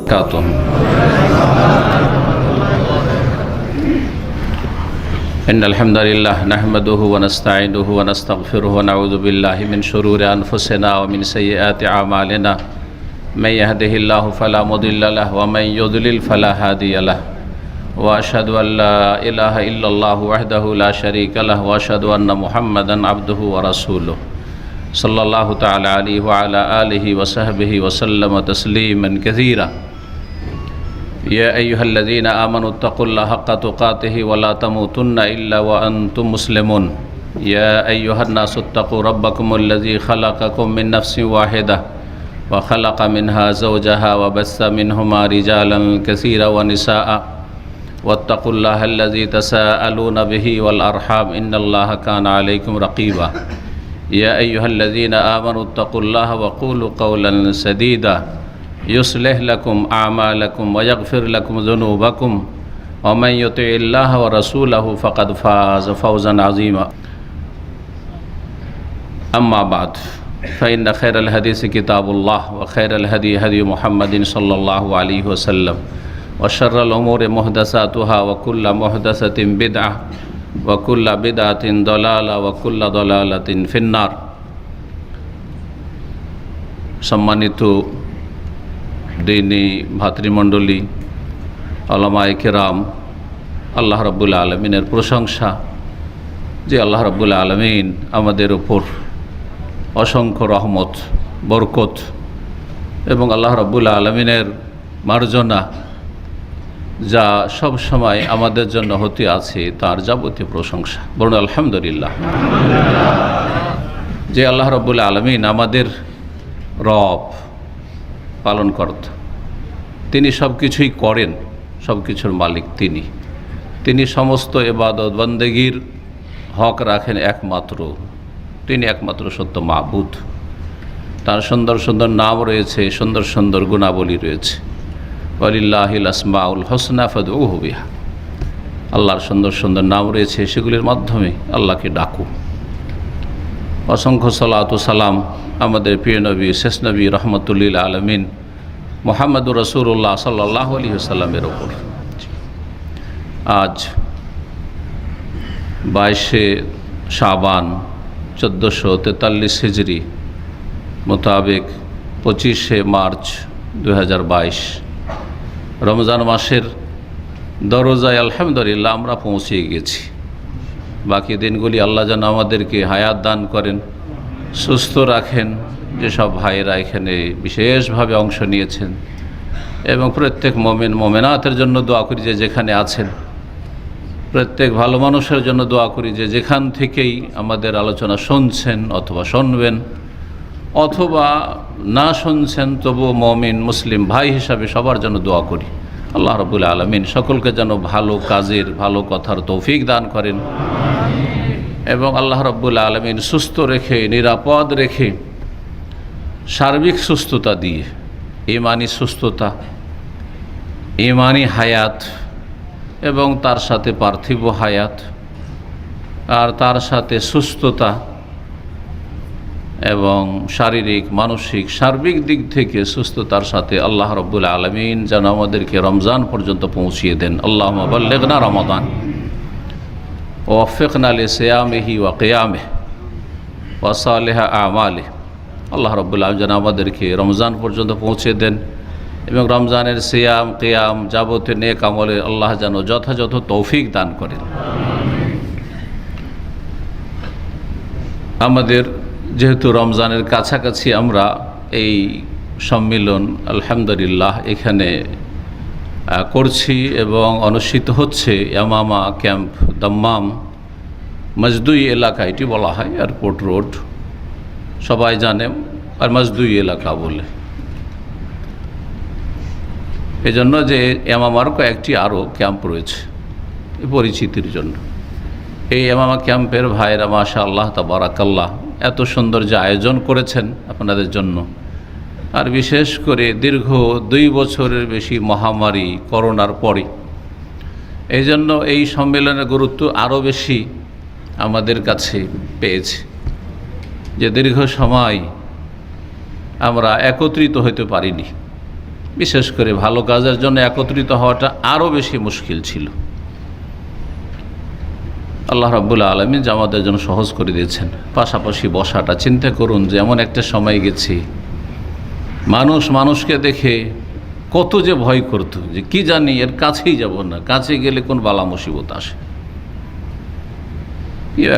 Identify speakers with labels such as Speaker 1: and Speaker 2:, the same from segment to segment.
Speaker 1: وبركاته. إن الحمد لله نحمده ونستعينه ونستغفره ونعوذ بالله من شرور أنفسنا ومن سيئات أعمالنا من يهده الله فلا مضل له ومن يضلل فلا هادي له وأشهد أن لا إله إلا الله وحده لا شريك له وأشهد أن محمدا عبده ورسوله صلى الله تعالى عليه وعلى آله وصحبه وسلم تسليما كثيرا. يا أيها الذين آمنوا اتقوا الله حق تقاته ولا تموتن إلا وأنتم مسلمون. يا أيها الناس اتقوا ربكم الذي خلقكم من نفس واحدة وخلق منها زوجها وبث منهما رجالا كثيرا ونساء واتقوا الله الذي تساءلون به والأرحام إن الله كان عليكم رقيبا. يا أيها الذين آمنوا اتقوا الله وقولوا قولا سديدا يصلح لكم أعمالكم ويغفر لكم ذنوبكم ومن يطع الله ورسوله فقد فاز فوزا عظيما. أما بعد فإن خير الحديث كتاب الله وخير الهدي هدي محمد صلى الله عليه وسلم وشر الأمور محدثاتها وكل محدثة بدعة وكل بدعة ضلالة وكل ضلالة في النار. সম্মানিত দিনী ভাতৃমণ্ডলী, উলামায়ে কেরাম, আল্লাহ রাব্বুল আলামিনের প্রশংসা যে আল্লাহ রাব্বুল আলামিন আমাদের উপর অসংখ্য রহমত, বরকত এবং আল্লাহ রাব্বুল আলামিনের মার্জনা যা সব সময় আমাদের জন্য হতে আছে তার যাবতীয় প্রশংসা। বলুন আলহামদুলিল্লাহ। যে আল্লাহ রাব্বুল আলামিন আমাদের রব, পালনকর্তা, তিনি সব কিছুই করেন, সব কিছুর মালিক তিনি সমস্ত ইবাদত বন্দেগীর হক রাখেন একমাত্র, তিনি একমাত্র সত্য মাবুদ। তার সুন্দর সুন্দর নাম রয়েছে, সুন্দর সুন্দর গুণাবলী রয়েছে। ওয়ালিল্লাহিল আসমাউল হুসনা ফাদউহু বিহা। আল্লাহর সুন্দর সুন্দর নাম রয়েছে, সেগুলির মাধ্যমে আল্লাহকে ডাকো। অসংখ্য সালাত ও সালাম আমাদের প্রিয় নবী, শেষ নবী, রহমতুল্লিল আলমিন মুহাম্মদুর রাসূলুল্লাহ সাল্লাল্লাহু আলাইহি ওয়াসাল্লামের ওপর। আজ 22শে শাবান 1443 হিজরি মোতাবেক 25শে মার্চ 2022 রমজান মাসের দরজায় আলহামদুলিল্লাহ আমরা পৌঁছে গেছি। বাকি দিনগুলি আল্লাহ যেন আমাদেরকে হায়াত দান করেন, সুস্থ রাখেন। যেসব ভাইয়েরা এখানে বিশেষভাবে অংশ নিয়েছেন এবং প্রত্যেক মোমেন মোমেনাতের জন্য দোয়া করি যে যেখানে আছেন, প্রত্যেক ভালো মানুষের জন্য দোয়া করি যে যেখান থেকেই আমাদের আলোচনা শুনছেন অথবা শুনবেন অথবা না শুনছেন, তবুও মুমিন মুসলিম ভাই হিসাবে সবার জন্য দোয়া করি। আল্লাহ রাব্বুল আলামিন সকলকে যেন ভালো কাজের, ভালো কথার তৌফিক দান করেন এবং আল্লাহ রাব্বুল আলামিন সুস্থ রেখে, নিরাপদ রেখে, সার্বিক সুস্থতা দিয়ে, ঈমানি সুস্থতা, ঈমানি হায়াত এবং তার সাথে পার্থিব হায়াত আর তার সাথে সুস্থতা এবং শারীরিক, মানসিক, সার্বিক দিক থেকে সুস্থতার সাথে আল্লাহ রাব্বুল আলামিন যেন আমাদেরকে রমজান পর্যন্ত পৌঁছিয়ে দেন। আল্লাহুম্মা বাল্লিগনা রমাদান ওয়া ওয়াফিকনা লিসিয়ামিহি ওয়া কিয়ামিহি ওয়া সালিহি আমালিহি। আল্লাহ রাব্বুল আলামিন যেন আমাদেরকে রমজান পর্যন্ত পৌঁছে দেন এবং রমজানের সিয়াম, কিয়াম, যাবতীয় নেক আমলে আল্লাহ যেন যথাযথ তৌফিক দান করেন। আমাদের যেহেতু রমজানের কাছাকাছি আমরা এই সম্মিলন আলহামদুলিল্লাহ এখানে করছি এবং অনুষ্ঠিত হচ্ছে ইয়ামামা ক্যাম্প, দাম্মাম মজদুই এলাকা এটি বলা হয়, এয়ারপোর্ট রোড সবাই জানে, আর মজদুই এলাকা বলে। এজন্য যে ইয়ামামার কয়েকটি আরও ক্যাম্প রয়েছে পরিচিতির জন্য। এই ইয়ামামা ক্যাম্পের ভাইরা মাশাআল্লাহ তাবারাকাল্লাহ এত সুন্দর যে আয়োজন করেছেন আপনাদের জন্য, আর বিশেষ করে দীর্ঘ 2 বছরের বেশি মহামারী করোনার পরে এই জন্য এই সম্মেলনের গুরুত্ব আরও বেশি আমাদের কাছে পেয়েছে। যে দীর্ঘ সময় আমরা একত্রিত হতে পারিনি, বিশেষ করে ভালো কাজের জন্য একত্রিত হওয়াটা আরও বেশি মুশকিল ছিল। আল্লাহ রাব্বুল আলামিন আমাদের জন্য সহজ করে দিয়েছেন। পাশাপাশি বসাটা, চিন্তা করুন যে এমন একটা সময় গেছি মানুষ মানুষকে দেখে কত যে ভয় করত, যে কি জানি এর কাছেই যাব না, কাছে গেলে কোন বালা মুসিবত আসে।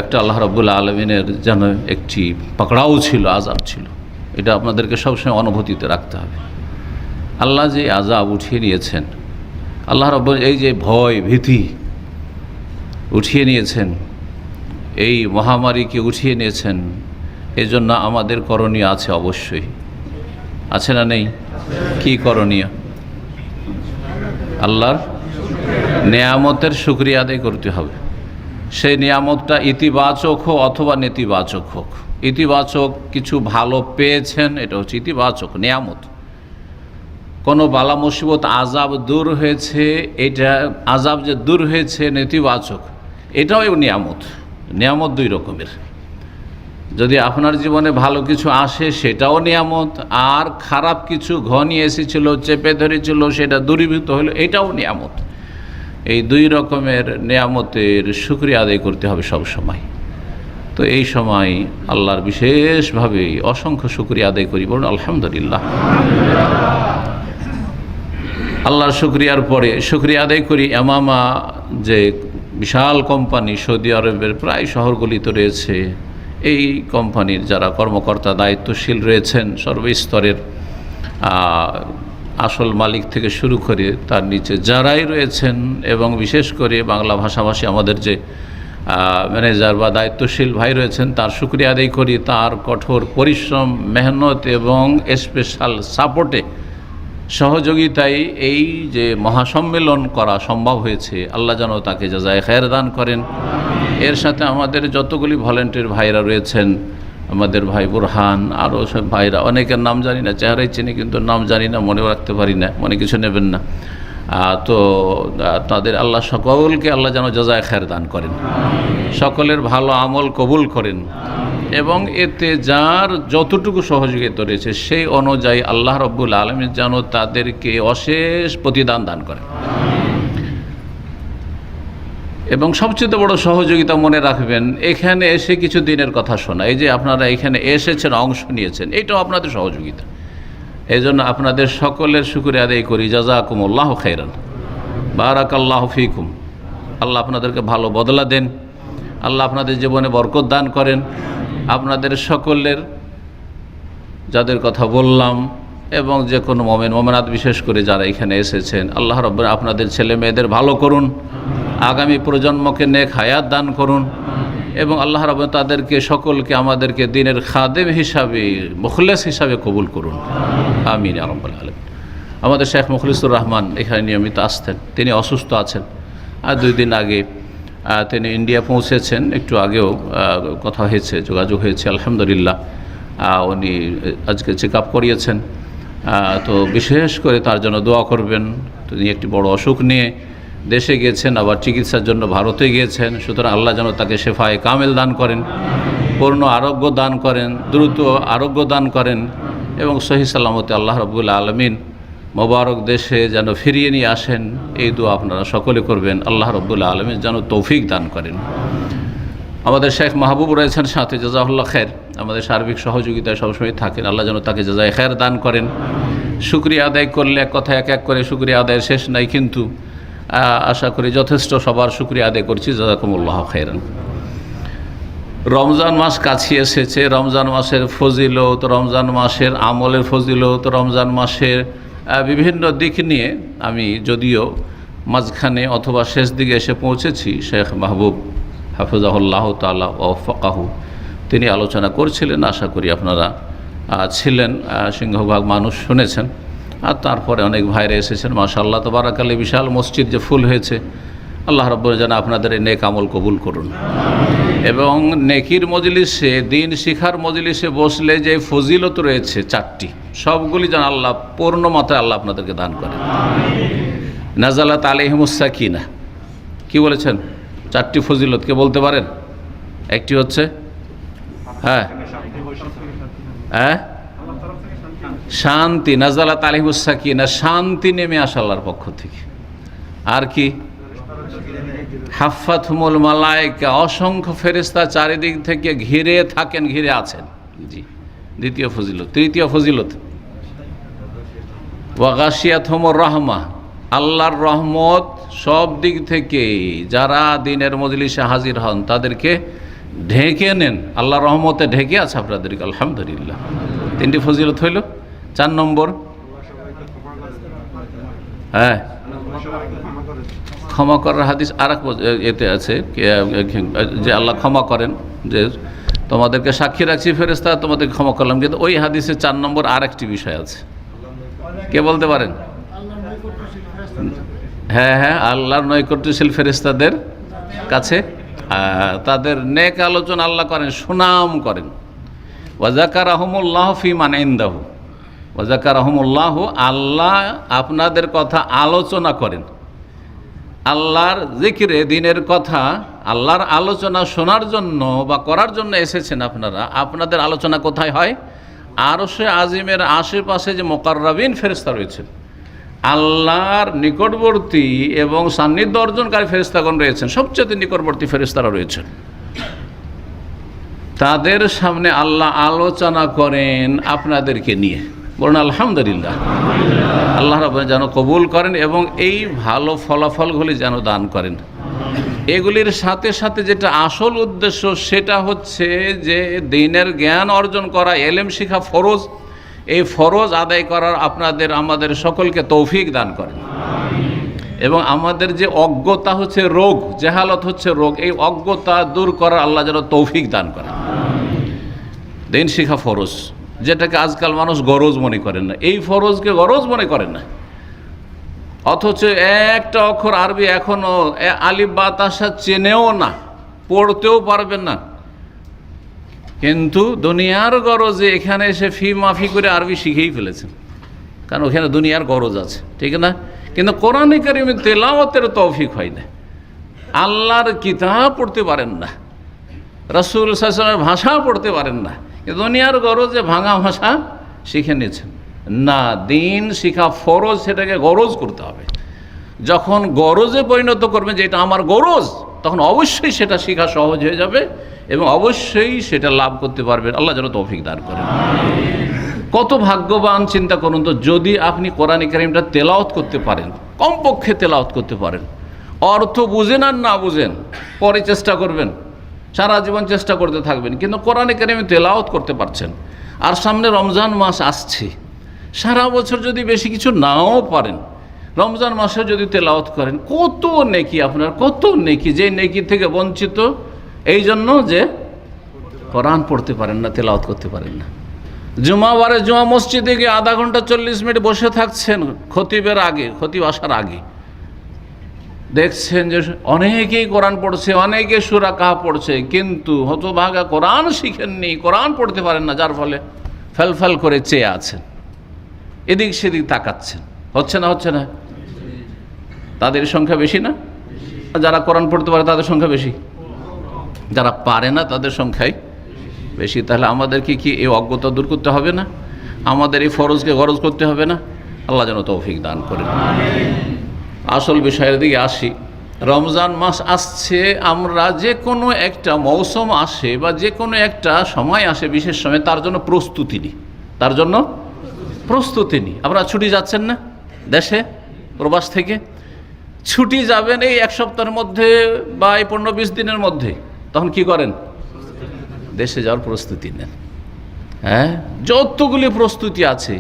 Speaker 1: একটা আল্লাহ রাব্বুল আলামিনের যেন একটি পাকড়াও ছিল, আযাব ছিল। এটা আপনাদেরকে সবসময় অনুভূতিতে রাখতে হবে। আল্লাহ যে আযাব উঠিয়ে নিয়েছেন, আল্লাহ রাব্বুল এই যে ভয় ভীতি উঠিয়ে নিয়েছেন, এই মহামারীকে উঠিয়ে নিয়েছেন, এজন্য আমাদের করণীয় আছে, অবশ্যই আছে না নেই? কি করণীয়? আল্লাহর নেয়ামতের শুকরিয়া আদায় করতে হবে। সেই নিয়ামতটা ইতিবাচক হোক অথবা নেতিবাচক হোক। ইতিবাচক কিছু ভালো পেয়েছেন, এটা হচ্ছে ইতিবাচক নিয়ামত। কোনো বালা মুসিবত আযাব দূর হয়েছে, এটা আযাব যে দূর হয়েছে নেতিবাচক, এটাও নিয়ামত। নিয়ামত দুই রকমের। যদি আপনার জীবনে ভালো কিছু আসে সেটাও নিয়ামত, আর খারাপ কিছু ঘনিয়ে এসেছিল, চেপে ধরেছিল, সেটা দূরীভূত হলো, এটাও নিয়ামত। এই দুই রকমের নিয়ামতের শুকরিয়া আদায় করতে হবে সব সময়। তো এই সময় আল্লাহর বিশেষভাবে অসংখ্য শুকরিয়া আদায় করি, বলুন আলহামদুলিল্লাহ। আল্লাহর শুকরিয়ার পরে শুকরিয়া আদায় করি ইয়ামামা, যে বিশাল কোম্পানি, সৌদি আরবের প্রায় শহরগুলিতে রয়েছে। এই কোম্পানির যারা কর্মকর্তা দায়িত্বশীল রয়েছেন সর্বস্তরের, আসল মালিক থেকে শুরু করে তার নিচে যারাই রয়েছেন, এবং বিশেষ করে বাংলা ভাষাভাষী আমাদের যে ম্যানেজার বা দায়িত্বশীল ভাই রয়েছেন, তার শুকরিয়া আদায় করি। তার কঠোর পরিশ্রম, মেহনত এবং স্পেশাল সাপোর্টে, সহযোগিতায় এই যে মহাসম্মেলন করা সম্ভব হয়েছে। আল্লাহ যেন তাকে জাযায়ে খায়ের দান করেন। এর সাথে আমাদের যতগুলি ভলেন্টিয়ার ভাইরা রয়েছেন, আমাদের ভাই বুরহান, আরও সব ভাইরা, অনেকের নাম জানি না, চেহারাই চিনি কিন্তু নাম জানি না, মনেও রাখতে পারি না, মনে কিছু নেবেন না। তো তাদের আল্লাহ সকলকে আল্লাহ যেন জাযায়ে খায়ের দান করেন, সকলের ভালো আমল কবুল করেন, এবং এতে যার যতটুকু সহযোগিতা রয়েছে সেই অনুযায়ী আল্লাহ রাব্বুল আলামিন যেন তাদেরকে অশেষ প্রতিদান দান করেন। এবং সবচেয়ে বড় সহযোগিতা মনে রাখবেন, এখানে এসে কিছু দিনের কথা শোনা, এই যে আপনারা এখানে এসেছেন, অংশ নিয়েছেন, এইটাও আপনাদের সহযোগিতা। এই জন্য আপনাদের সকলের শুকরিয়া আদায় করি। জাযাকুমুল্লাহু খাইরান, বারাকাল্লাহু ফিকুম। আল্লাহ আপনাদেরকে ভালো বদলা দেন, আল্লাহ আপনাদের জীবনে বরকত দান করেন। আপনাদের সকলের, যাদের কথা বললাম, এবং যে কোনো মোমেন মোমেনাত, বিশেষ করে যারা এখানে এসেছেন, আল্লাহ রাব্বুল আপনাদের ছেলে মেয়েদের ভালো করুন, আগামী প্রজন্মকে নেক হায়াত দান করুন, এবং আল্লাহ রাব্বুল তাদেরকে সকলকে আমাদেরকে দিনের খাদেম হিসাবে, মুখলেস হিসাবে কবুল করুন, আমিন ইয়া রাব্বাল আলামিন। আমাদের শেখ মুখলিসুর রহমান এখানে নিয়মিত আসতেন, তিনি অসুস্থ আছেন। আর 2 দিন আগে তিনি ইন্ডিয়া পৌঁছেছেন, একটু আগেও কথা হয়েছে, যোগাযোগ হয়েছে, আলহামদুলিল্লাহ। উনি আজকে চেক আপ করিয়েছেন। তো বিশেষ করে তার জন্য দোয়া করবেন। তিনি একটি বড় অসুখ নিয়ে দেশে গিয়েছেন, আবার চিকিৎসার জন্য ভারতে গিয়েছেন। সুতরাং আল্লাহ যেন তাকে শেফায়ে কামেল দান করেন, পূর্ণ আরোগ্য দান করেন, দ্রুত আরোগ্য দান করেন, এবং সহি সালামতে আল্লাহ রাব্বুল আলামিন মোবারক দেশে যেন ফিরিয়ে নিয়ে আসেন। এই দোয়া আপনারা সকলে করবেন, আল্লাহ রাব্বুল আলামিন যেন তৌফিক দান করেন। আমাদের শেখ মাহবুব রয়েছেন সাথে, জাযাহুল্লাহ খায়ের, আমাদের সার্বিক সহযোগিতায় সবসময় থাকেন। আল্লাহ যেন তাকে জাযায়ে খায়ের দান করেন। শুকরিয়া আদায় করলে এক কথা এক করে শুকরিয়া আদায়ের শেষ নাই, কিন্তু আশা করি যথেষ্ট সবার শুকরিয়া আদায় করছি। জাযাকুমুল্লাহু খায়রান। রমজান মাস কাছে এসেছে। রমজান মাসের ফজিলত, রমজান মাসের আমলের ফজিলত, রমজান মাসের বিভিন্ন দিক নিয়ে আমি যদিও মাঝখানে অথবা শেষ দিকে এসে পৌঁছেছি, শেখ মাহবুব হাফিজাহুল্লাহ তাআলা ওয়া ওয়াফাকাহু তিনি আলোচনা করছিলেন। আশা করি আপনারা ছিলেন, সিংহভাগ মানুষ শুনেছেন। আর তারপরে অনেক ভাইরা এসেছেন, মাশাআল্লাহ তাবারাকাল্লাহ। বিশাল মসজিদ যে ফুল হয়েছে, আল্লাহ রাব্বুল যেন আপনাদের এই নেক আমল কবুল করুন। এবং নেকির মজলিসে, দিন শিখার মজলিসে বসলে যে ফজিলত রয়েছে 4টি, সবগুলি যেন আল্লাহ পূর্ণ মাত্রায় আল্লাহ আপনাদেরকে দান করেন। নাজালাত আলাইহিমুস সাকিনা, কি বলেছেন? 4টি ফজিলত কে বলতে পারেন? একটি হচ্ছে শান্তি, নাজালাত আলাইহিmus সাকিনা, শান্তি নেমে আসে আল্লাহর পক্ষ থেকে। আর কি? হাফাতহুমুল মালায়েকা, অসংখ্য ফেরেশতা চারিদিক থেকে ঘিরে থাকেন, ঘিরে আছেন। জি, দ্বিতীয় ফজিলত। তৃতীয় ফজিলত, ওয়া গাশিয়াতহুমুর রাহমা, আল্লাহর রহমত সব দিক থেকে যারা দিনের মজলিসে হাজির হন তাদেরকে ঢেকে নেন। আল্লাহর রহমতে ঢেকে আছে আপনাদেরকে, আলহামদুলিল্লাহ। তিনটি ফজিলত হইল। 4 নম্বর, হ্যাঁ, ক্ষমা করার হাদিস আর এক এতে আছে যে আল্লাহ ক্ষমা করেন, যে তোমাদেরকে সাক্ষী রাখছি ফেরেশতা, তোমাদেরকে ক্ষমা করলাম। কিন্তু ওই হাদিসে 4 নম্বর আর একটি বিষয় আছে, কে বলতে পারেন? হ্যাঁ হ্যাঁ, আল্লাহর নৈকট্যশীল ফেরেশতাদের কাছে তাদের নেক আলোচনা আল্লাহ করেন, সুনাম করেন। ওয়াজাকারাহুমুল্লাহ ফি মান ইনদাহু, ওয়াজাকারাহুমুল্লাহ, আল্লাহ আপনাদের কথা আলোচনা করেন। আল্লাহর জিকিরে, দিনের কথা, আল্লাহর আলোচনা শোনার জন্য বা করার জন্য এসেছেন আপনারা। আপনাদের আলোচনা কোথায় হয়? আরশে আজিমের আশেপাশে যে মুকাররাবিন ফেরেশতা রয়েছেন, আল্লাহর নিকটবর্তী এবং সান্নিধ্য অর্জনকারী ফেরেশতাগণ রয়েছেন, সবচেয়ে নিকটবর্তী ফেরেশতারা রয়েছেন, তাদের সামনে আল্লাহ আলোচনা করেন আপনাদেরকে নিয়ে। বলুন আলহামদুলিল্লাহ। আল্লাহ রাব্বুল যেন কবুল করেন এবং এই ভালো ফলাফলগুলি যেন দান করেন। এগুলির সাথে সাথে যেটা আসল উদ্দেশ্য সেটা হচ্ছে যে দ্বীনের জ্ঞান অর্জন করা, এলেম শিখা ফরজ। এই ফরজ আদায় করার আপনাদের আমাদের সকলকে তৌফিক দান করেন এবং আমাদের যে অজ্ঞতা হচ্ছে রোগ, জাহালত হচ্ছে রোগ, এই অজ্ঞতা দূর করার আল্লাহ যেন তৌফিক দান করেন। দ্বীন শিখা ফরজ, যেটাকে আজকাল মানুষ গরজ মনে করেন না, এই ফরজকে গরজ মনে করেন না। অথচ একটা অক্ষর আরবি এখনও আলিফ বা তাসা চেনেও না, পড়তেও পারবেন না, কিন্তু দুনিয়ার গরজে এখানে এসে ফি মাফি করে আরবি শিখেই ফেলেছেন, কারণ ওখানে দুনিয়ার গরজ আছে, ঠিক না? কিন্তু কোরআনে কারিমে তেলাওয়াতের তৌফিক হয় না। আল্লাহর কিতাব পড়তে পারেন না, রাসূল সাল্লাল্লাহু আলাইহি ওয়াসাল্লামের ভাষা পড়তে পারেন না, দুনিয়ার গরজে ভাঙা ভাষা শিখে নিয়েছেন। না, দিন শিখা ফরজ, সেটাকে গরজ করতে হবে। যখন গরজে পরিণত করবেন যে এটা আমার গরজ, তখন অবশ্যই সেটা শেখা সহজ হয়ে যাবে এবং অবশ্যই সেটা লাভ করতে পারবেন। আল্লাহ যেন তৌফিক দান করেন। কত ভাগ্যবান চিন্তা করুন তো, যদি আপনি কোরআন কারীমটা তেলাওয়াত করতে পারেন, কমপক্ষে তেলাওয়াত করতে পারেন, অর্থ বুঝেন আর না বুঝেন, পরে চেষ্টা করবেন, সারা জীবন চেষ্টা করতে থাকবেন, কিন্তু কোরআন কারীম তেলাওয়াত করতে পারছেন। আর সামনে রমজান মাস আসছে, সারা বছর যদি বেশি কিছু নাও পারেন, রমজান মাসে যদি তেলাওয়াত করেন, কত নেকি আপনার, কত নেকি, যে নেকি থেকে বঞ্চিত এই জন্য যে কোরআন পড়তে পারেন না, তেলাওয়াত করতে পারেন না। জুমাবারে জুমা মসজিদে গিয়ে আধা ঘন্টা 40 মিনিট বসে থাকছেন খতিবের আগে, খতিব আসার আগে, দেখছেন যে অনেকেই কোরআন পড়ছে, অনেকে সূরা কাহফ পড়ছে, কিন্তু হতভাগা কোরআন শিখেননি, কোরআন পড়তে পারেন না, যার ফলে ফেলফেল করে চেয়ে আছেন, এদিক সেদিক তাকাচ্ছেন। হচ্ছে না? হচ্ছে না? তাদের সংখ্যা বেশি না? যারা কোরআন পড়তে পারে তাদের সংখ্যা বেশি, যারা পারে না তাদের সংখ্যাই বেশি। তাহলে আমাদেরকে কি এই অজ্ঞতা দূর করতে হবে না? আমাদের এই ফরজকে গরজ করতে হবে না? আল্লাহ যেন তৌফিক দান করেন। আসল বিষয়ের দিকে আসি। রমজান মাস আসছে, আমরা যে কোনো একটা মৌসুম আসে বা যে কোনো একটা সময় আসে, বিশেষ সময়, তার জন্য প্রস্তুতি নিই, তার জন্য প্রস্তুতি নিই। আপনারা ছুটি যাচ্ছেন না দেশে, প্রবাস থেকে ছুটি যাবেন এই 1 সপ্তাহের মধ্যে বা এই 15-20 দিনের মধ্যে, তখন কি করেন? দেশে যাওয়ার প্রস্তুতি নেন। হ্যাঁ, যতগুলি প্রস্তুতি আছে,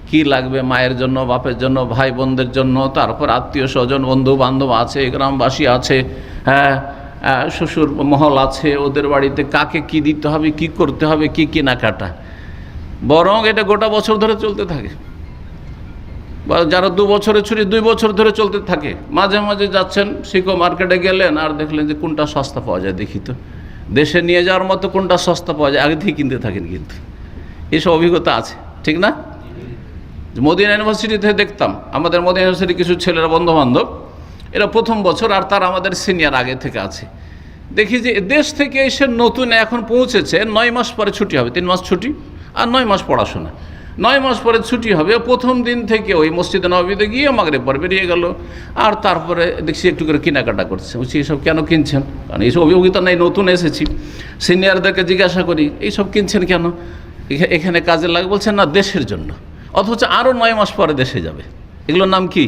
Speaker 1: কি লাগবে মায়ের জন্য, বাপের জন্য, ভাই বোনদের জন্য, তারপর আত্মীয় স্বজন, বন্ধু বান্ধব আছে, গ্রামবাসী আছে, হ্যাঁ, শ্বশুর মহল আছে, ওদের বাড়িতে কাকে কি দিতে হবে, কি করতে হবে, কি কেনাকাটা, বরং এটা গোটা বছর ধরে চলতে থাকে। বা যারা 2 বছরের ছুটি 2 বছর ধরে চলতে থাকে। মাঝে মাঝে যাচ্ছেন, শিখো মার্কেটে গেলেন আর দেখলেন যে কোনটা সস্তা পাওয়া যায়, দেখি তো দেশে নিয়ে যাওয়ার মতো কোনটা সস্তা পাওয়া যায়, আগে থেকে কিনতে থাকেন। কিন্তু এসব অভিজ্ঞতা আছে, ঠিক না? মদিনা ইউনিভার্সিটিতে দেখতাম, আমাদের মদিনা ইউনিভার্সিটির কিছু ছেলেরা, বন্ধু বান্ধব, এরা প্রথম বছর, আর তার আমাদের সিনিয়র আগে থেকে আছে। দেখি যে দেশ থেকে এসে নতুন এখন পৌঁছেছে, 9 মাস পরে ছুটি হবে, 3 মাস ছুটি আর 9 মাস পড়াশোনা। 9 মাস পরে ছুটি হবে, প্রথম দিন থেকে ওই মসজিদে নববীতে গিয়ে মাগরিব পর বেরিয়ে গেল। আর তারপরে দেখছি একটু করে কেনাকাটা করছে। বলছি এইসব কেন কিনছেন? কারণ এইসব অভিজ্ঞতা নেই, নতুন এসেছি। সিনিয়রদেরকে জিজ্ঞাসা করি এইসব কিনছেন কেন, এখানে কাজে লাগে? বলছেন না, দেশের জন্য। অথচ আরও 9 মাস পরে দেশে যাবে। এগুলোর নাম কি?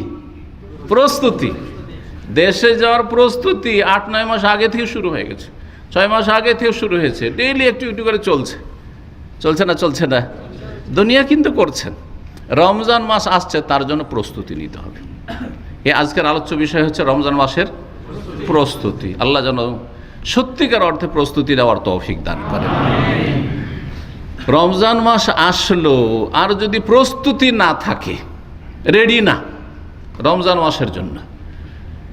Speaker 1: প্রস্তুতি। দেশে যাওয়ার প্রস্তুতি 8-9 মাস আগে থেকে শুরু হয়ে গেছে, 6 মাস আগে থেকে শুরু হয়েছে। ডেইলি একটু একটু করে চলছে না? চলছে না? দুনিয়া কিন্তু করছেন। রমজান মাস আসছে, তার জন্য প্রস্তুতি নিতে হবে। এই আজকের আলোচ্য বিষয় হচ্ছে রমজান মাসের প্রস্তুতি। আল্লাহ যেন সত্যিকার অর্থে প্রস্তুতি নেওয়ার তৌফিক দান করেন। রমজান মাস আসলো আর যদি প্রস্তুতি না থাকে, রেডি না রমজান মাসের জন্য,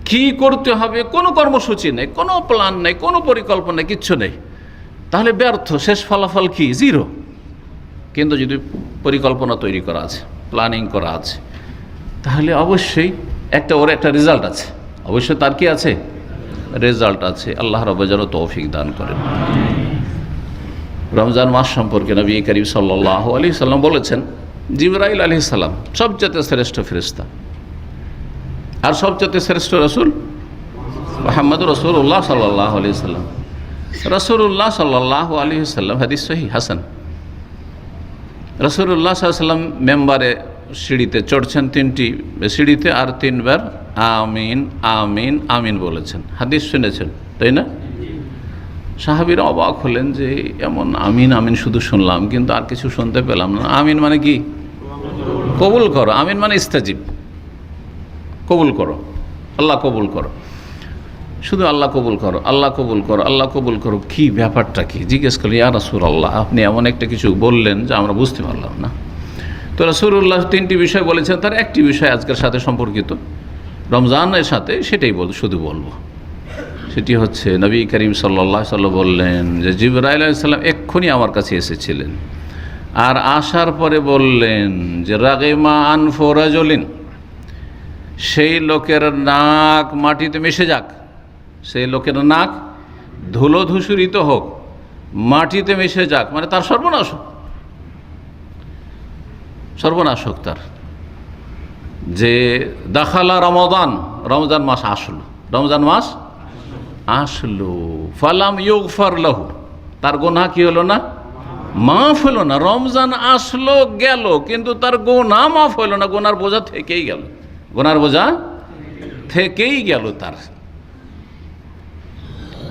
Speaker 1: কি করতে হবে কোনো কর্মসূচি নেই, কোনো প্ল্যান নেই, কোনো পরিকল্পনা, কিচ্ছু নেই, তাহলে ব্যর্থ। শেষ ফলাফল কি? 0। কিন্তু যদি পরিকল্পনা তৈরি করা আছে, প্ল্যানিং করা আছে, তাহলে অবশ্যই ওর একটা রেজাল্ট আছে। অবশ্যই তার কি আছে? রেজাল্ট আছে। আল্লাহ রাব্বুল যেন তৌফিক দান করেন। রমজান মাস সম্পর্কে নবী করিম সাল্লাল্লাহু আলাইহি সাল্লাম বলেছেন, জিবরাইল আলাইহিস সালাম সবচেয়ে শ্রেষ্ঠ ফেরেশতা, আর সবচেয়ে শ্রেষ্ঠ রাসূল মুহাম্মদ রাসূলুল্লাহ সাল্লাল্লাহু আলাইহি সাল্লাম। রাসূলুল্লাহ সাল্লাল্লাহু আলাইহি সাল্লাম, হাদিস সহিহ হাসান, রাসূলুল্লাহ সাল্লাল্লাহু আলাইহি সাল্লাম মেম্বারে সিঁড়িতে চড়ছেন, 3টি সিঁড়িতে, আর 3 বার আমিন আমিন আমিন বলেছেন। হাদিস শুনেছেন তাই না? সাহাবীরা অবাক হলেন যে এমন আমিন আমিন শুধু শুনলাম, কিন্তু আর কিছু শুনতে পেলাম না। আমিন মানে কি? কবুল করো। আমিন মানে ইস্তাজিব, কবুল করো, আল্লাহ কবুল করো। শুধু আল্লাহ কবুল করো, আল্লাহ কবুল করো, আল্লাহ কবুল করো। কি ব্যাপারটা কি? জিজ্ঞেস করলি, ইয়া রাসূলুল্লাহ, আপনি এমন একটা কিছু বললেন যে আমরা বুঝতে পারলাম না। তো রাসূলুল্লাহ 3টি বিষয় বলেছেন, তার একটি বিষয় আজকের সাথে সম্পর্কিত, রমজানের সাথে, সেটাই শুধু বলবো। সেটি হচ্ছে নবী করিম সাল্লাল্লাহু আলাইহি ওয়াসাল্লাম বললেন যে জিবরাইল আলাইহিস সালাম এক্ষুনি আমার কাছে এসেছিলেন, আর আসার পরে বললেন যে রাগিমা আনফু রাজুলিন, সেই লোকের নাক মাটিতে মিশে যাক, সেই লোকের নাক ধুলো ধূসরিত হোক, মাটিতে মিশে যাক, মানে তার সর্বনাশ হোক, সর্বনাশ হোক তার। যে দাখালা রমাদান, রমজান মাস আসলো, রমজান মাস আসলো, ফালাম ইউগফার লাহু, তার গুনাহ কি হলো না? মাফ হলো না। রমজান আসলো গেল, কিন্তু তার গুনাহ মাফ হলো না, গুনার বোঝা থেকেই গেল, গুনার বোঝা থেকেই গেল তার।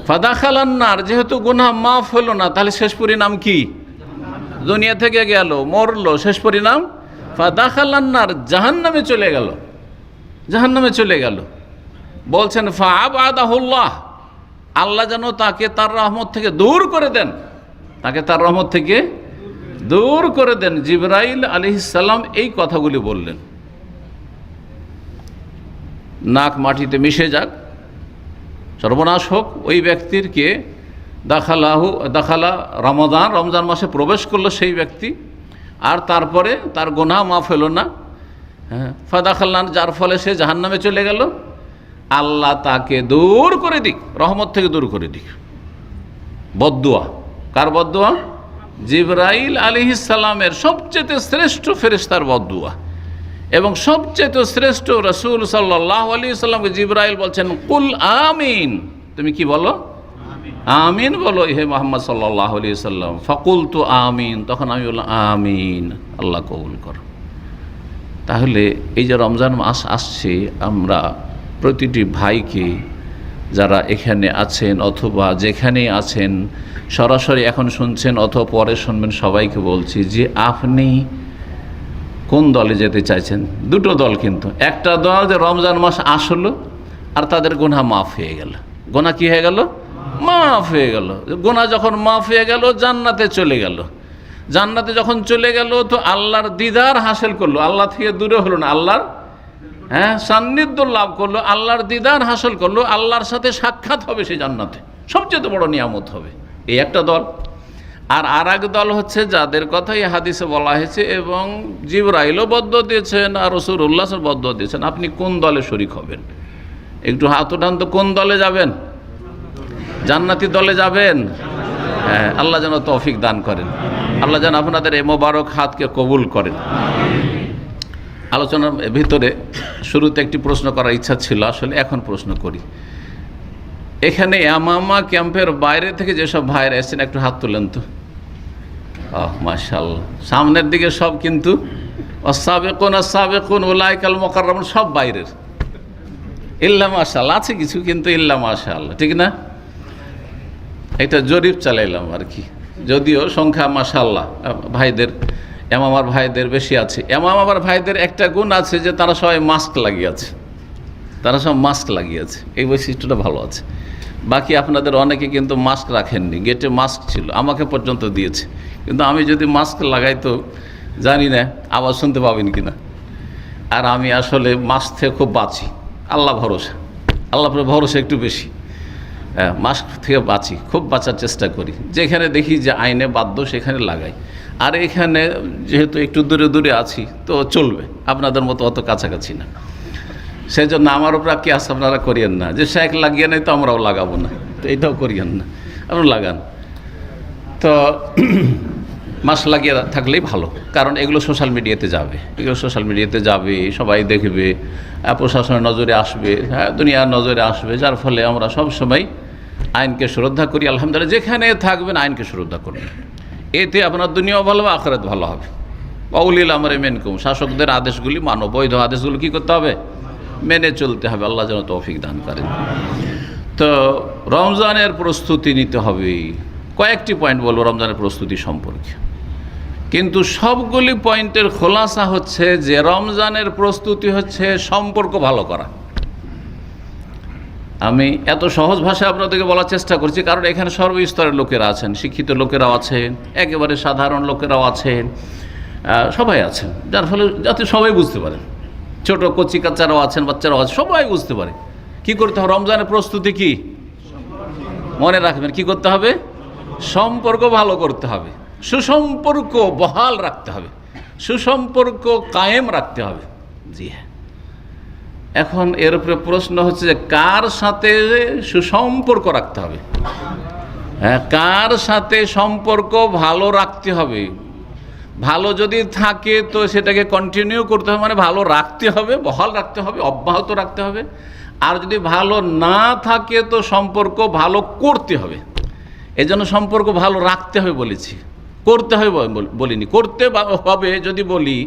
Speaker 1: ফাদাখালান নার, যেহেতু গুনাহ মাফ হলো না, তাহলে শেষ পরিণাম কি? দুনিয়া থেকে গেল, মরলো, শেষ পরিণাম ফাদাখালান নার, জাহান্নামে চলে গেল, জাহান্নামে চলে গেল। বলছেন ফাআবাদাহুল্লাহ, আল্লাহ যেন তাকে তার রহমত থেকে দূর করে দেন, তাকে তার রহমত থেকে দূর করে দেন। জিবরাইল আলাইহিস সালাম এই কথাগুলি বললেন। নাক মাটিতে মিশে যাক, সর্বনাশ হোক ওই ব্যক্তির, কে? দাখালা রমাদান, রমজান মাসে প্রবেশ করলো সেই ব্যক্তি, আর তারপরে তার গুনাহ মাফ হলো না। হ্যাঁ, ফাদাখাল্লান, যার ফলে সে জাহান্নামে চলে গেল। আল্লাহ তাকে দূর করে দিক, রহমত থেকে দূর করে দিক। বদদুয়া, কার বদদুয়া? জিবরাইল আলাইহিস সালামের, সবচেয়ে শ্রেষ্ঠ ফেরেশতার বদদুয়া। এবং সবচেয়ে শ্রেষ্ঠ রাসূল সাল্লাল্লাহু আলাইহি ওয়াসাল্লামকে জিবরাইল বলছেন, কুল আমিন, তুমি কি বলো? আমিন বলো হে মুহাম্মদ সাল্লাল্লাহু আলাইহি ওয়াসাল্লাম। ফাকুলতু আমিন, তখন আমি বললাম আমিন, আল্লাহ কবুল করো। তাহলে এই যে রমজান মাস আসছে, আমরা প্রতিটি ভাইকে, যারা এখানে আছেন অথবা যেখানে আছেন, সরাসরি এখন শুনছেন অথবা পরে শুনবেন, সবাইকে বলছি যে আপনি কোন দলে যেতে চাইছেন? দুটো দল কিন্তু। একটা দল যে রমজান মাস আসলো আর তাদের গুনাহ মাফ হয়ে গেল। গুনাহ কি হয়ে গেল? মাফ হয়ে গেল। গুনাহ যখন মাফ হয়ে গেল, জান্নাতে চলে গেল। জান্নাতে যখন চলে গেল, তো আল্লাহর দিদার হাসিল করলো, আল্লাহ থেকে দূরে হলো না, আল্লাহর সান্নিধ্য লাভ করলো, আল্লাহর দিদার হাসিল করলো, আল্লাহর সাথে সাক্ষাৎ হবে সেই জান্নাতে, সবচেয়ে বড় নিয়ামত হবে। এই একটা দল। আর এক দল হচ্ছে যাদের কথা এই হাদিসে বলা হয়েছে, এবং জিবরাইলও বদদুয়া দিয়েছেন আর রাসূলুল্লাহ বদদুয়া দিয়েছেন। আপনি কোন দলে শরীক হবেন? একটু হাত উঠান তো, কোন দলে যাবেন? জান্নাতি দলে যাবেন? হ্যাঁ, আল্লাহ যেন তৌফিক দান করেন, আল্লাহ যেন আপনাদের এই মোবারক হাতকে কবুল করেন। আলোচনার ভিতরে শুরুতে একটি প্রশ্ন করার ইচ্ছা ছিল, আসলে এখন প্রশ্ন করি। এখানে ইয়ামামা ক্যাম্পের বাইরে থেকে যেসব ভাইরা এসেছেন একটু হাত তুলেন তো। মাশাআল্লাহ, সামনের দিকে সব কিন্তু আস-সাবিকুন আস-সাবিকুন উলাইকাল মুকাররামুন, সব বাইরের। ইল্লা মাশাআল্লাহ আছে কিছু, কিন্তু ইল্লা মাশাআল্লাহ, ঠিক না? এটা জরিপ চালাইলাম আর কি, যদিও সংখ্যা মাশাআল্লাহ ভাইদের, এমামার ভাইদের বেশি আছে। এমামার ভাইদের একটা গুণ আছে যে তারা সবাই মাস্ক লাগিয়ে আছে, তারা সব মাস্ক লাগিয়ে আছে, এই বৈশিষ্ট্যটা ভালো আছে। বাকি আপনাদের অনেকে কিন্তু মাস্ক রাখেননি, গেটে মাস্ক ছিল, আমাকে পর্যন্ত দিয়েছে, কিন্তু আমি যদি মাস্ক লাগাই তো জানি না আওয়াজ শুনতে পাবেন কি না। আর আমি আসলে মাস্ক থেকে খুব বাঁচি, আল্লাহ ভরসা, আল্লাহ ভরসা একটু বেশি। মাস্ক থেকে বাঁচি, খুব বাঁচার চেষ্টা করি, যেখানে দেখি যে আইনে বাধ্য সেখানে লাগাই। আর এখানে যেহেতু একটু দূরে দূরে আছি তো চলবে, আপনাদের মতো অত কাছাকাছি না, সেই জন্য আমার উপর কিয়াস আপনারা করিয়েন না যে শেখ লাগিয়ে নেই তো আমরাও লাগাবো না, তো এটাও করিয়েন না, আপনারা লাগান। তো মাস্ক লাগিয়ে থাকলেই ভালো, কারণ এগুলো সোশ্যাল মিডিয়াতে যাবে, এগুলো সোশ্যাল মিডিয়াতে যাবে, সবাই দেখবে, প্রশাসনের নজরে আসবে, দুনিয়ার নজরে আসবে, যার ফলে আমরা সবসময় আইনকে শ্রদ্ধা করি। আলহামদুলিল্লাহ, যেখানে থাকবেন আইনকে শ্রদ্ধা করবেন, এতে আপনার দুনিয়াও ভালো হবে, আখিরাত ভালো হবে। ওয়াউলিল আমরি মিনকুম, শাসকদের আদেশগুলি মানো, বৈধ আদেশগুলো কী করতে হবে? মেনে চলতে হবে। আল্লাহ যেন তৌফিক দান করেন। তো রমজানের প্রস্তুতি নিতে হবে, কয়েকটি পয়েন্ট বলবো রমজানের প্রস্তুতি সম্পর্কে, কিন্তু সবগুলি পয়েন্টের খোলাসা হচ্ছে যে রমজানের প্রস্তুতি হচ্ছে সম্পর্ক ভালো করা। আমি এত সহজ ভাষায় আপনাদেরকে বলার চেষ্টা করছি, কারণ এখানে সর্বস্তরের লোকেরা আছেন, শিক্ষিত লোকেরাও আছেন, একেবারে সাধারণ লোকেরাও আছেন, সবাই আছেন, যার ফলে যাতে সবাই বুঝতে পারেন, ছোট কচি কাচ্চারাও আছেন, বাচ্চারাও আছেন, সবাই বুঝতে পারে কি করতে হবে। রমজানের প্রস্তুতি কি মনে রাখবেন, কি করতে হবে? সম্পর্ক ভালো করতে হবে, সুসম্পর্ক বহাল রাখতে হবে, সুসম্পর্ক কায়েম রাখতে হবে। জি হ্যাঁ, এখন এর উপরে প্রশ্ন হচ্ছে যে কার সাথে সুসম্পর্ক রাখতে হবে। হ্যাঁ, কার সাথে সম্পর্ক ভালো রাখতে হবে। ভালো যদি থাকে তো সেটাকে কন্টিনিউ করতে হবে, মানে ভালো রাখতে হবে, বহাল রাখতে হবে, অব্যাহত রাখতে হবে। আর যদি ভালো না থাকে তো সম্পর্ক ভালো করতে হবে। এজন্য সম্পর্ক ভালো রাখতে হবে বলেছি, করতে হবে বলিনি। করতে হবে যদি বলি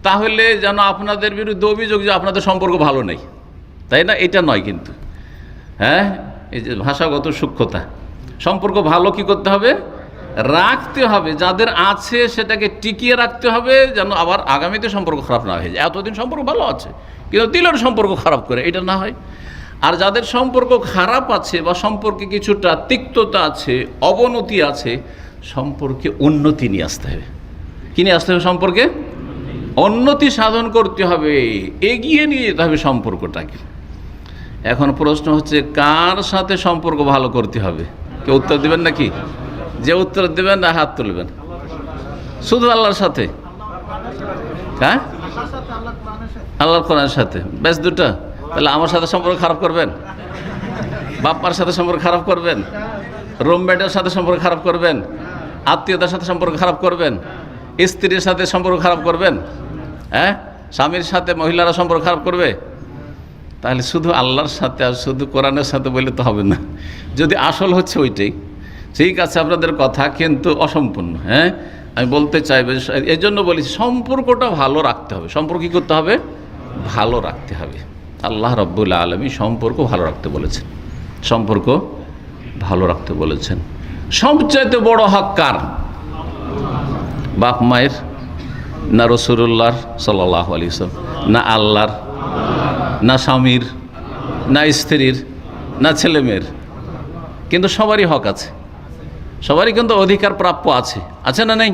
Speaker 1: তাহলে যেন আপনাদের বিরুদ্ধে অভিযোগ যে আপনাদের সম্পর্ক ভালো নেই, তাই না? এটা নয় কিন্তু, হ্যাঁ, এই যে ভাষাগত সূক্ষ্মতা। সম্পর্ক ভালো কি করতে হবে? রাখতে হবে, যাদের আছে সেটাকে টিকিয়ে রাখতে হবে, যেন আবার আগামীতে সম্পর্ক খারাপ না হয়ে যায়। এতদিন সম্পর্ক ভালো আছে কিন্তু দিলের সম্পর্ক খারাপ করে, এটা না হয়। আর যাদের সম্পর্ক খারাপ আছে বা সম্পর্কে কিছুটা তিক্ততা আছে, অবনতি আছে, সম্পর্কে উন্নতি নিয়ে আসতে হবে। কি নিয়ে আসতে হবে? সম্পর্কে উন্নতি সাধন করতে হবে, এগিয়ে নিয়ে যেতে হবে সম্পর্কটাকে। এখন প্রশ্ন হচ্ছে কার সাথে সম্পর্ক ভালো করতে হবে? কেউ উত্তর দেবেন নাকি? যে উত্তর দেবেন না হাত তুলবেন। শুধু আল্লাহর সাথে? হ্যাঁ, আল্লাহর কোরআনের সাথে, ব্যাস দুটো। তাহলে আমার সাথে সম্পর্ক খারাপ করবেন, বাপ্পার সাথে সম্পর্ক খারাপ করবেন, রুমমেটের সাথে সম্পর্ক খারাপ করবেন, আত্মীয়তার সাথে সম্পর্ক খারাপ করবেন, স্ত্রীর সাথে সম্পর্ক খারাপ করবেন, হ্যাঁ, স্বামীর সাথে মহিলারা সম্পর্ক খারাপ করবে? তাহলে শুধু আল্লাহর সাথে আর শুধু কোরআনের সাথে বললে তো হবে না। যদি আসল হচ্ছে ওইটাই, ঠিক আছে আপনাদের কথা, কিন্তু অসম্পূর্ণ। হ্যাঁ, আমি বলতে চাইবে, এই জন্য বলেছি সম্পর্কটা ভালো রাখতে হবে। সম্পর্ক কী করতে হবে? ভালো রাখতে হবে। আল্লাহ রাব্বুল আলামিন সম্পর্ক ভালো রাখতে বলেছেন, সম্পর্ক ভালো রাখতে বলেছেন। সবচাইতে বড় হক কার? বাপ মায়ের, না রাসূলুল্লাহর সাল্লাল্লাহু আলাইহি ওয়াসাল্লাম, না আল্লাহর, না স্বামীর, না স্ত্রীর, না ছেলেমেয়ের? কিন্তু সবারই হক আছে, সবারই কিন্তু অধিকার প্রাপ্য আছে, আছে না নেই?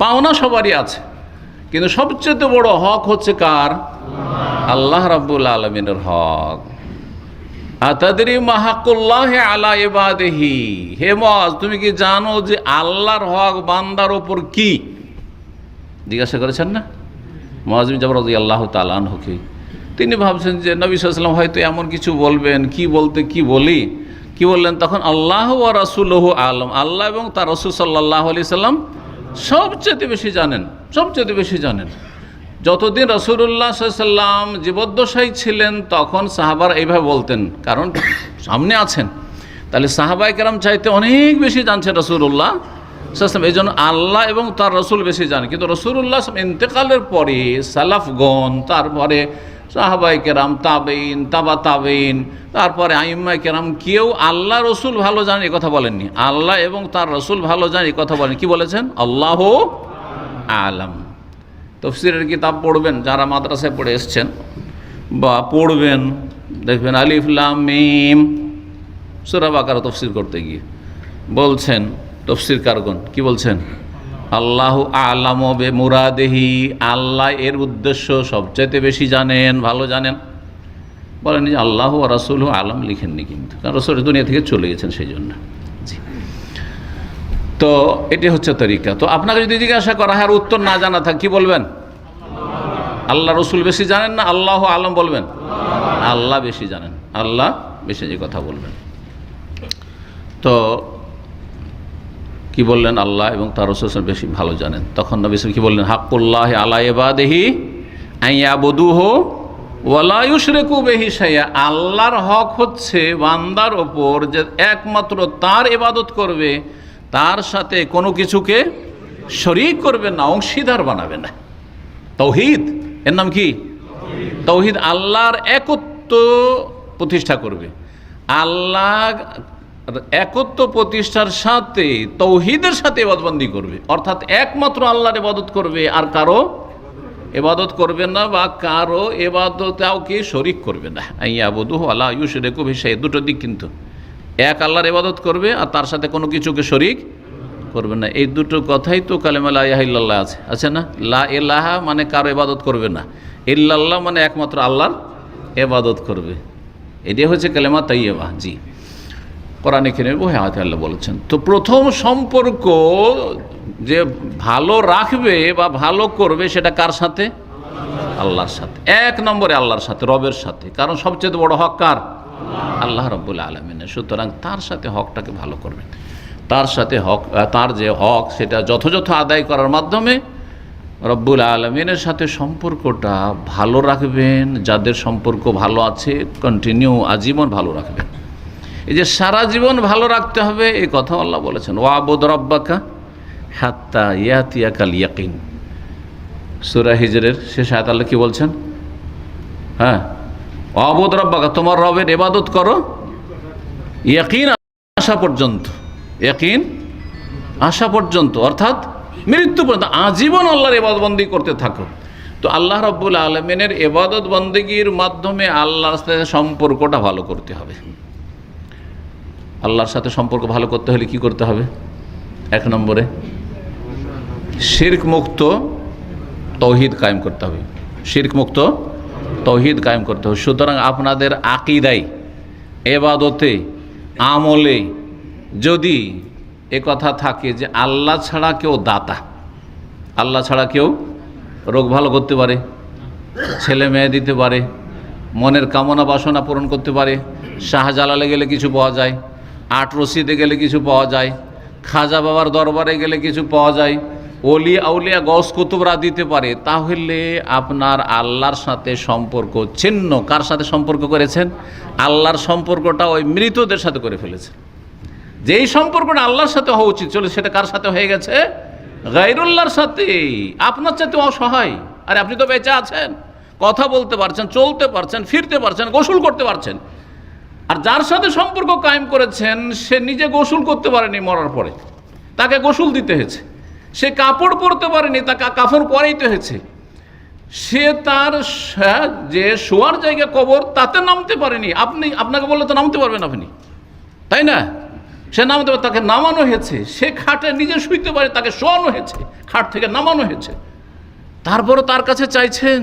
Speaker 1: পাওনা সবারই আছে, কিন্তু সবচেয়ে বড় হক হচ্ছে কার? আল্লাহ রাব্বুল আলামিনের হক। আতাদরি মা হাক্কুল্লাহি আলা ইবাদিহি, হে মুআজ তুমি কি জানো যে আল্লাহর হক বান্দার ওপর কি? জিজ্ঞাসা করেছেন না মুআজ বিন জাবাল রাদিয়াল্লাহু তাআলা আনহুকে। তিনি ভাবছেন যে নবী সাল্লাল্লাহু আলাইহি ওয়াসাল্লাম হয়তো এমন কিছু বলবেন, কি বলতে কি বলি, কি বললেন তখন? আল্লাহ ওয়া রাসূলুহু আ'লাম, আল্লাহ এবং তার রাসূল সাল্লাল্লাহু আলাইহি সাল্লাম সবচেয়ে বেশি জানেন, সবচেয়ে বেশি জানেন। যতদিন রাসূলুল্লাহ সাল্লাল্লাহু আলাইহি সাল্লাম জীবদ্দশায় ছিলেন তখন সাহাবারা এইভাবে বলতেন, কারণ সামনে আছেন। তাহলে সাহাবায়ে কেরাম চাইতে অনেক বেশি জানছেন রাসূলুল্লাহ সাল্লাল্লাহু আলাইহি ওয়াসাল্লাম, এই জন্য আল্লাহ এবং তার রাসূল বেশি জানেন। কিন্তু রাসূলুল্লাহ ইন্তেকালের পরে সালাফগণ, তারপরে সাহাবায়ে কেরাম, তাবেঈন, তাবা তাবেঈন, তারপরে আইম্মায়ে কেরাম, কেউ আল্লাহ রসুল ভালো জানেন এই কথা বলেননি। আল্লাহ এবং তার রসুল ভালো জানেন এই কথা বলেন। কি বলেছেন? আল্লাহু আ'লাম। তাফসীরের কিতাব পড়বেন যারা মাদ্রাসায় পড়ে এসছেন বা পড়বেন, দেখবেন আলিফ লাম মিম সূরা বাকারা তাফসীর করতে গিয়ে বলছেন তাফসীরকারগণ কি বলছেন? আল্লাহু আ'লামু বিমুরাদিহি, আল্লাহ এর উদ্দেশ্য সবচাইতে বেশি জানেন, ভালো জানেন। বলেন যে আল্লাহু ওয়া রাসূলুহু আ'লাম লিখেননি, কিন্তু কারণ রাসূল দুনিয়া থেকে চলে গেছেন সেই জন্য। তো এটি হচ্ছে তরিকা। তো আপনাকে যদি জিজ্ঞাসা করা হয় আর উত্তর না জানা থাকে, কি বলবেন? আল্লাহ রসুল বেশি জানেন না আল্লাহু আ'লাম বলবেন? আল্লাহ বেশি জানেন, আল্লাহ বেশি যে কথা বলবেন। তো কি বললেন? আল্লাহ এবং তার রাসূল বেশি ভালো জানেন। তখন নবী সাল্লাল্লাহু আলাইহি ওয়াসাল্লাম কি বললেন? হাক্কুল্লাহি আলা ইবাদিহি আন ইয়াবুদুহু ওয়া লা ইউশরিকু বিহি শাইআ, আল্লাহর হক হচ্ছে বান্দার ওপর যে একমাত্র তার ইবাদত করবে, তার সাথে কোনো কিছুকে শরীক করবে না, অংশীদার বানাবে না। তাওহীদ, এর নাম কি? তাওহীদ। আল্লাহর একত্ব প্রতিষ্ঠা করবে। আল্লাহ একত্ব প্রতিষ্ঠার সাথে তাওহীদের সাথে ইবাদতবন্দি করবে, অর্থাৎ একমাত্র আল্লাহর ইবাদত করবে, আর কারো ইবাদত করবে না বা কারো ইবাদতেও শরীক করবে না। আইয়াবুদুহু ওয়া লা ইউশরিকু বিহি শাইআ, দুটো দিক কিন্তু। এক আল্লাহর ইবাদত করবে আর তার সাথে কোনো কিছুকে শরীক করবে না। এই দুটো কথাই তো কালেমা লা ইলাহা ইল্লাল্লাহ আছে না? লা ইলাহা মানে কারো ইবাদত করবে না, ইল্লাল্লাহ মানে একমাত্র আল্লাহর ইবাদত করবে। এটাই হচ্ছে কালেমা তাইয়্যিবা। জি, কোরআনে কারীমে বহু আয়াতে আল্লাহ বলেছেন। তো প্রথম সম্পর্ক যে ভালো রাখবে বা ভালো করবে সেটা কার সাথে? আল্লাহর সাথে। এক নম্বরে আল্লাহর সাথে, রবের সাথে। কারণ সবচেয়ে বড় হক কার? আল্লাহ রাব্বুল আলামিনের। সুতরাং তার সাথে হকটাকে ভালো করবেন। তার সাথে হক, তার যে হক সেটা যথাযথ আদায় করার মাধ্যমে রব্বুল আলামিনের সাথে সম্পর্কটা ভালো রাখবেন। যাদের সম্পর্ক ভালো আছে কন্টিনিউ আজীবন ভালো রাখবেন। এই যে সারা জীবন ভালো রাখতে হবে এই কথা আল্লাহ বলেছেন, ওয়াবুদ রাব্বাকা হাত্তা ইয়াতিয়াকাল ইয়াকিন। সূরা হিজরের শেষ আয়াত আল্লাহ কি বলছেন? হ্যাঁ, ওয়াবুদ রাব্বাকা, তোমার রবের ইবাদত করো ইয়াকিন আসা পর্যন্ত, ইয়াকিন আসা পর্যন্ত, অর্থাৎ মৃত্যু পর্যন্ত আজীবন আল্লাহর ইবাদতবন্দি করতে থাকো। তো আল্লাহ রাব্বুল আলামিনের ইবাদত বন্দেগীর মাধ্যমে আল্লাহর সাথে সম্পর্কটা ভালো করতে হবে। আল্লাহর সাথে সম্পর্ক ভালো করতে হলে কি করতে হবে? এক নম্বরে শিরক মুক্ত তাওহীদ কায়েম করতে হবে। শিরক মুক্ত তাওহীদ কায়েম করতে হবে। সুতরাং আপনাদের আকীদায়, ইবাদতে, আমলে যদি এ কথা থাকে যে আল্লাহ ছাড়া কেউ দাতা, আল্লাহ ছাড়া কেউ রোগ ভালো করতে পারে, ছেলে মেয়ে দিতে পারে, মনের কামনা বাসনা পূরণ করতে পারে, শাহজালালে গেলে কিছু পাওয়া যায়, আট রশিদে গেলে কিছু পাওয়া যায়, খাজা বাবার দরবারে গেলে কিছু পাওয়া যায়, ওলি আউলিয়া গস কুতুবরা দিতে পারে, তাহলে আপনার আল্লাহর সাথে সম্পর্ক ছিন্ন। কার সাথে সম্পর্ক করেছেন? আল্লাহর সম্পর্কটা ওই মৃতদের সাথে করে ফেলেছেন। যেই সম্পর্কটা আল্লাহর সাথে হওয়া উচিত চলে সেটা কার সাথে হয়ে গেছে? গায়রুল্লাহর সাথে। আপনার সাথে অসহায়, আর আপনি তো বেঁচে আছেন, কথা বলতে পারছেন, চলতে পারছেন, ফিরতে পারছেন, গোসল করতে পারছেন। আর যার সাথে সম্পর্ক কায়েম করেছেন সে নিজে গোসল করতে পারেনি, মরার পরে তাকে গোসল দিতে হয়েছে। সে কাপড় পরতে পারেনি, তাকে কাফন পরাইতে হয়েছে। সে তার যে শোয়ার জায়গা কবর তাতে নামতে পারেনি, আপনাকে বললে তো নামতে পারবেন আপনি, তাই না? সে নামতে পারে, তাকে নামানো হয়েছে। সে খাটে নিজে শুইতে পারে, তাকে শোয়ানো হয়েছে, খাট থেকে নামানো হয়েছে। তারপরও তার কাছে চাইছেন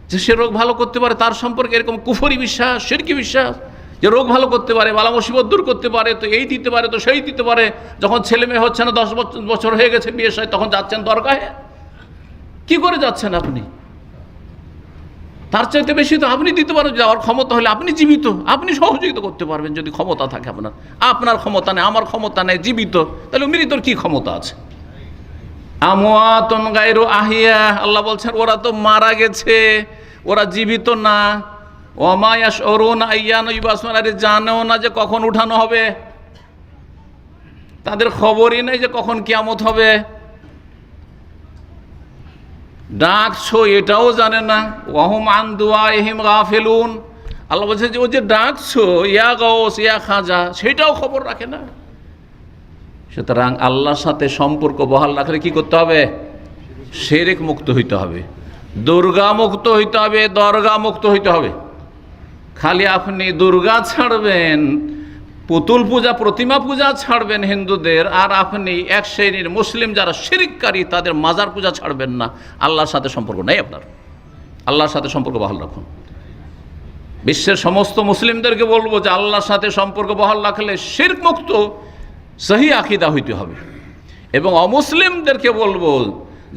Speaker 1: যে সে রোগ ভালো করতে পারে। তার সম্পর্কে এরকম কুফরি বিশ্বাস, শিরকি বিশ্বাস যে রোগ ভালো করতে পারে, বালা মুসিবত দূর করতে পারে, তো এই দিতে পারে, তো সেই দিতে পারে। যখন ছেলে মেয়ে হচ্ছে না, 10 বছর হয়ে গেছে বিয়ে সাথে, তখন যাচ্ছেন দরগাহে। কি করে যাচ্ছেন আপনি? তার চাইতে বেশি তো আপনি দিতে পারেন। যাওয়ার ক্ষমতা হলে আপনি জীবিত, আপনি সহযোগিতা করতে পারবেন যদি ক্ষমতা থাকে আপনার। আপনার ক্ষমতা নেই, আমার ক্ষমতা নেই, জীবিত, তাহলে মৃতর কি ক্ষমতা আছে? আমওয়াতুন গায়রু আহিয়া, আল্লাহ বলছেন ওরা তো মারা গেছে, ওরা জীবিত না। ওমা ইয়াশউরুনা আইয়ানা ইউবাসুন, আরে জানেও না যে কখন উঠানো হবে, তাদের খবরই নেই যে কখন কিয়ামত হবে। ডাকছো এটাও জানে না। ওয়াহুম আন দুআইহিম গাফিলুন, আল্লাহ বলছে যে ও যে ডাকছো ইয়া গাউস ইয়া খাজা, সেটাও খবর রাখে না। সুতরাং আল্লাহর সাথে সম্পর্ক বহাল রাখলে কি করতে হবে? শিরক মুক্ত হইতে হবে, দুর্গা মুক্ত হইতে হবে, দরগা মুক্ত হইতে হবে। খালি আপনি দুর্গা ছাড়বেন, পুতুল পূজা প্রতিমা পূজা ছাড়বেন হিন্দুদের, আর আপনি এক শ্রেণীর মুসলিম যারা শিরককারী তাদের মাজার পূজা ছাড়বেন না, আল্লাহর সাথে সম্পর্ক নেই আপনার। আল্লাহর সাথে সম্পর্ক বহাল রাখুন। বিশ্বের সমস্ত মুসলিমদেরকে বলবো যে আল্লাহর সাথে সম্পর্ক বহাল রাখলে শিরক মুক্ত সহি আকীদা হইতে হবে। এবং অমুসলিমদেরকে বলবো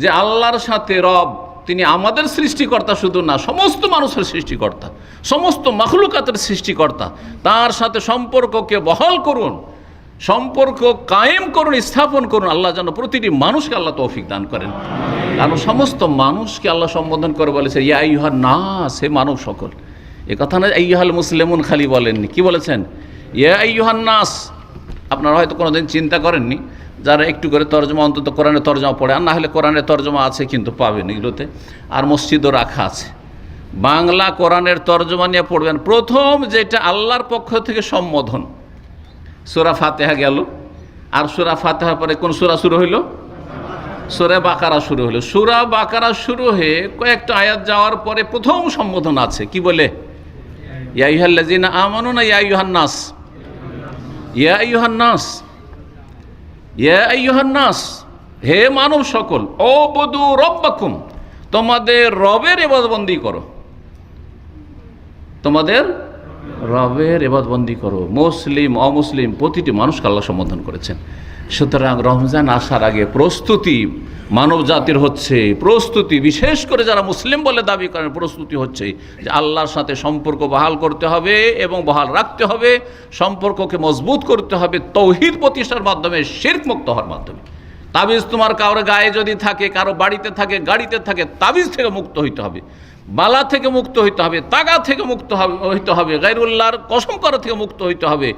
Speaker 1: যে আল্লাহর সাথে রব, তিনি আমাদের সৃষ্টিকর্তা শুধু না, সমস্ত মানুষের সৃষ্টিকর্তা, সমস্ত মাখলুকাতের সৃষ্টিকর্তা, তার সাথে সম্পর্ককে বহাল করুন, সম্পর্ক কায়েম করুন, স্থাপন করুন। আল্লাহ যেন প্রতিটি মানুষকে আল্লাহ তৌফিক দান করেন। কারণ সমস্ত মানুষকে আল্লাহ সম্বোধন করে বলেছে ইয়া আইয়ুহান নাস, হে মানব সকল। এ কথা না আইয়ুহাল মুসলিমুন খালি বলেননি, কি বলেছেন? ইয়া আইয়ুহান নাস। আপনারা হয়তো কোনোদিন চিন্তা করেননি, যারা একটু করে তর্জমা, অন্তত কোরআনের তর্জমা পড়ে, আর না হলে কোরআনের তর্জমা আছে কিন্তু পাবেন এগুলোতে, আর মসজিদও রাখা আছে। বাংলা কোরআনের তর্জমা নিয়ে পড়বেন। প্রথম যেটা আল্লাহর পক্ষ থেকে সম্বোধন, সূরা ফাতিহা গেল, আর সূরা ফাতিহার পরে কোন সূরা শুরু হইল? সূরা বাকারা শুরু হলো। সূরা বাকারা শুরু হয়ে কয়েকটা আয়াত যাওয়ার পরে প্রথম সম্বোধন আছে, কি বলে? ইয়া আইয়ুহাল্লাযীনা আমানু, না ইয়া আইয়ুহান নাস? ইয়া আইয়ুহান নাস, ইয়া আইয়ুহান নাস, হে মানব সকল, উবুদু রাব্বাকুম, তোমাদের রবের ইবাদতবন্দি করো, তোমাদের রবের ইবাদতবন্দি করো। মুসলিম অমুসলিম প্রতিটি মানুষকে আল্লাহ সম্বোধন করেছেন। সুতরাং রমজান আসার আগে প্রস্তুতি মানব জাতির হচ্ছে, প্রস্তুতি বিশেষ করে যারা মুসলিম বলে দাবি করেন, প্রস্তুতি হচ্ছে যে আল্লাহর সাথে সম্পর্ক বহাল করতে হবে এবং বহাল রাখতে হবে, সম্পর্ককে মজবুত করতে হবে তৌহিদ প্রতিষ্ঠার মাধ্যমে, শিরক মুক্ত হওয়ার মাধ্যমে। তাবিজ তোমার কারোর গায়ে যদি থাকে, কারো বাড়িতে থাকে, গাড়িতে থাকে, তাবিজ থেকে মুক্ত হইতে হবে, বালা থেকে মুক্ত হইতে হবে, তাগা থেকে মুক্ত হইতে হবে, গায়রুল্লাহর কসম করা থেকে মুক্ত হইতে হবে,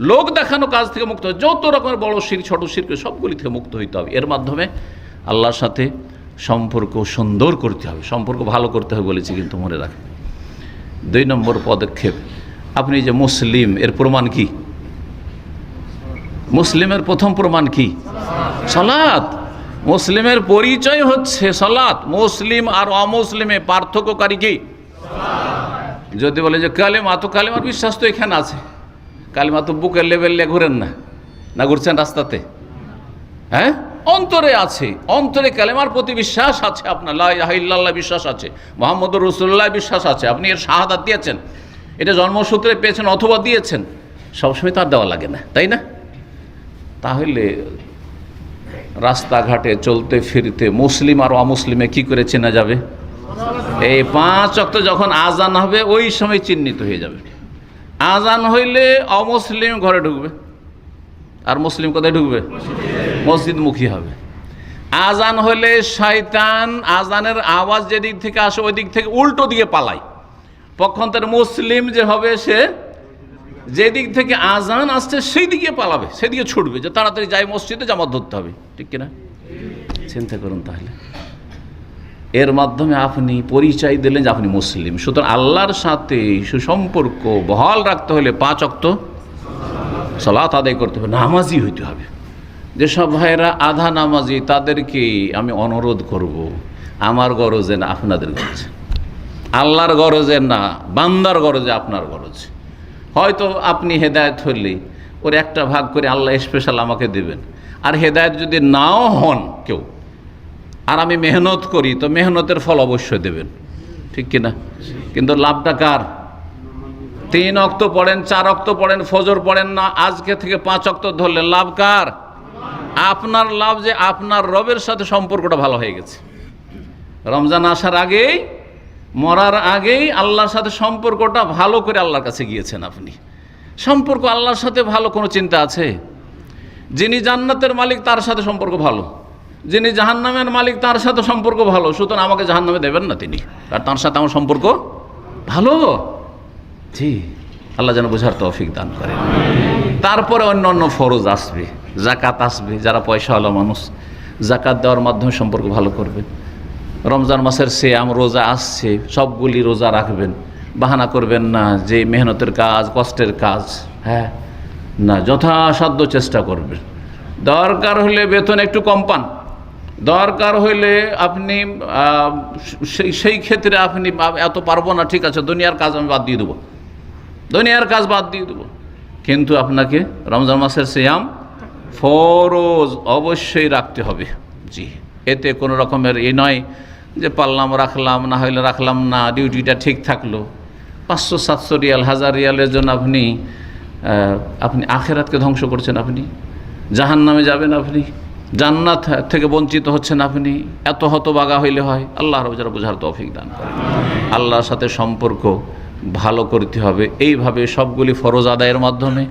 Speaker 1: লোক দেখানো কাজ থেকে মুক্ত হবে, যত রকমের বড় শিরক ছোট শিরক সবগুলি থেকে মুক্ত হইতে হবে। এর মাধ্যমে আল্লাহর সাথে সম্পর্ক সুন্দর করতে হবে, সম্পর্ক ভালো করতে হবে বলেছি, কিন্তু মনে রাখবেন 2 নম্বর পদক্ষেপ, আপনি যে মুসলিম এর প্রমাণ কি? মুসলিমের প্রথম প্রমাণ কি? সালাত। মুসলিমের পরিচয় হচ্ছে সালাত। মুসলিম আর অমুসলিমে পার্থক্যকারী কি? যদি বলে যে কালেমা, তো কালেমার বিশ্বাস তো এখানে আছে, কালেমা তো বুকের লেভেলে ঘুরেন না, না ঘুরছেন রাস্তাতে? হ্যাঁ, অন্তরে আছে, অন্তরে কালেমার প্রতি বিশ্বাস আছে, আপনার লা ইলাহা ইল্লাল্লাহ বিশ্বাস আছে, মুহাম্মদুর রাসূলুল্লাহ বিশ্বাস আছে, আপনি এর শাহাদাত দিয়েছেন, এটা জন্মসূত্রে পেয়েছেন অথবা দিয়েছেন, সবসময় তার দেওয়া লাগে না, তাই না? তাহলে রাস্তাঘাটে চলতে ফিরতে মুসলিম আর অমুসলিমে কি করে চেনা যাবে? এই 5 ওয়াক্ত যখন আজান হবে ওই সময় চিহ্নিত হয়ে যাবে। আজান হইলে অমুসলিম ঘরে ঢুকবে, আর মুসলিম কোথায় ঢুকবে? মসজিদমুখী হবে। আজান হলে শয়তান আজানের আওয়াজ যেদিক থেকে আসে ওই দিক থেকে উল্টো দিকে পালায়, পক্ষান্তরে মুসলিম যে হবে সে যেদিক থেকে আজান আসছে সেই দিকে পালাবে, সেদিকে ছুটবে, যে তাড়াতাড়ি যাই মসজিদে জামাত ধরতে হবে, ঠিক কিনা? চিন্তা করুন। তাহলে এর মাধ্যমে আপনি পরিচয় দিলেন যে আপনি মুসলিম। সুতরাং আল্লাহর সাথে সুসম্পর্ক বহাল রাখতে হলে 5 ওয়াক্ত সালাত আদায় করতে হবে, নামাজি হইতে হবে। যেসব ভাইরা আধা নামাজি তাদেরকে আমি অনুরোধ করব, আমার গরজে না আপনাদের গরজে, আল্লাহর গরজে না বান্দার গরজে, আপনার গরজে। হয়তো আপনি হেদায়েত হলে ওর একটা ভাগ করে আল্লাহ স্পেশাল আমাকে দেবেন, আর হেদায়েত যদি নাও হন কেউ, আর আমি মেহনত করি, তো মেহনতের ফল অবশ্যই দেবেন, ঠিক কিনা? কিন্তু লাভটা কার? 3 ওয়াক্ত পড়েন, 4 ওয়াক্ত পড়েন, ফজর পড়েন না, আজকে থেকে 5 ওয়াক্ত ধরলেন, লাভ কার? আপনার লাভ, যে আপনার রবের সাথে সম্পর্কটা ভালো হয়ে গেছে। রমজান আসার আগেই মরার আগেই আল্লাহর সাথে সম্পর্কটা ভালো করে আল্লাহর কাছে গিয়েছেন আপনি। সম্পর্ক আল্লাহর সাথে ভালো কোনো চিন্তা আছে? যিনি জান্নাতের মালিক তার সাথে সম্পর্ক ভালো, যিনি জাহান্নামের মালিক তার সাথে সম্পর্ক ভালো, সুতরাং আমাকে জাহান্নামে দেবেন না তিনি, আর তার সাথে আমার সম্পর্ক ভালো। জি, আল্লাহ যেন বোঝার তৌফিক দান করেন। তারপরে অন্য অন্য ফরজ আসবে, জাকাত আসবে। যারা পয়সাওয়ালা মানুষ জাকাত দেওয়ার মাধ্যমে সম্পর্ক ভালো করবেন। রমজান মাসের সিয়াম, রোজা আসছে, সবগুলি রোজা রাখবেন। বাহানা করবেন না যে মেহনতের কাজ, কষ্টের কাজ, হ্যাঁ না, যথাসাধ্য চেষ্টা করবেন। দরকার হলে বেতন একটু কম পান, দরকার হইলে আপনি সেই ক্ষেত্রে আপনি এত পারবো না, ঠিক আছে, দুনিয়ার কাজ আমি বাদ দিয়ে দেবো, দুনিয়ার কাজ বাদ দিয়ে দেবো, কিন্তু আপনাকে রমজান মাসের সিয়াম ফরজ অবশ্যই রাখতে হবে। জি, এতে কোনো রকমের নয় যে পারলাম রাখলাম, না হইলে রাখলাম না, ডিউটিটা ঠিক থাকলো। 500-700 রিয়াল, 1000 রিয়ালের জন্য আপনি আখেরাতকে ধ্বংস করছেন, আপনি জাহান্নামে যাবেন, আপনি জান্নাত থেকে বঞ্চিত হচ্ছেন, আপনি এত হতবাগা হইলে হয়? আল্লাহ যারা বোঝার তৌফিক দান করে। আল্লাহর সাথে সম্পর্ক ভালো করতে হবে এইভাবে সবগুলি ফরজ আদায়ের মাধ্যমে।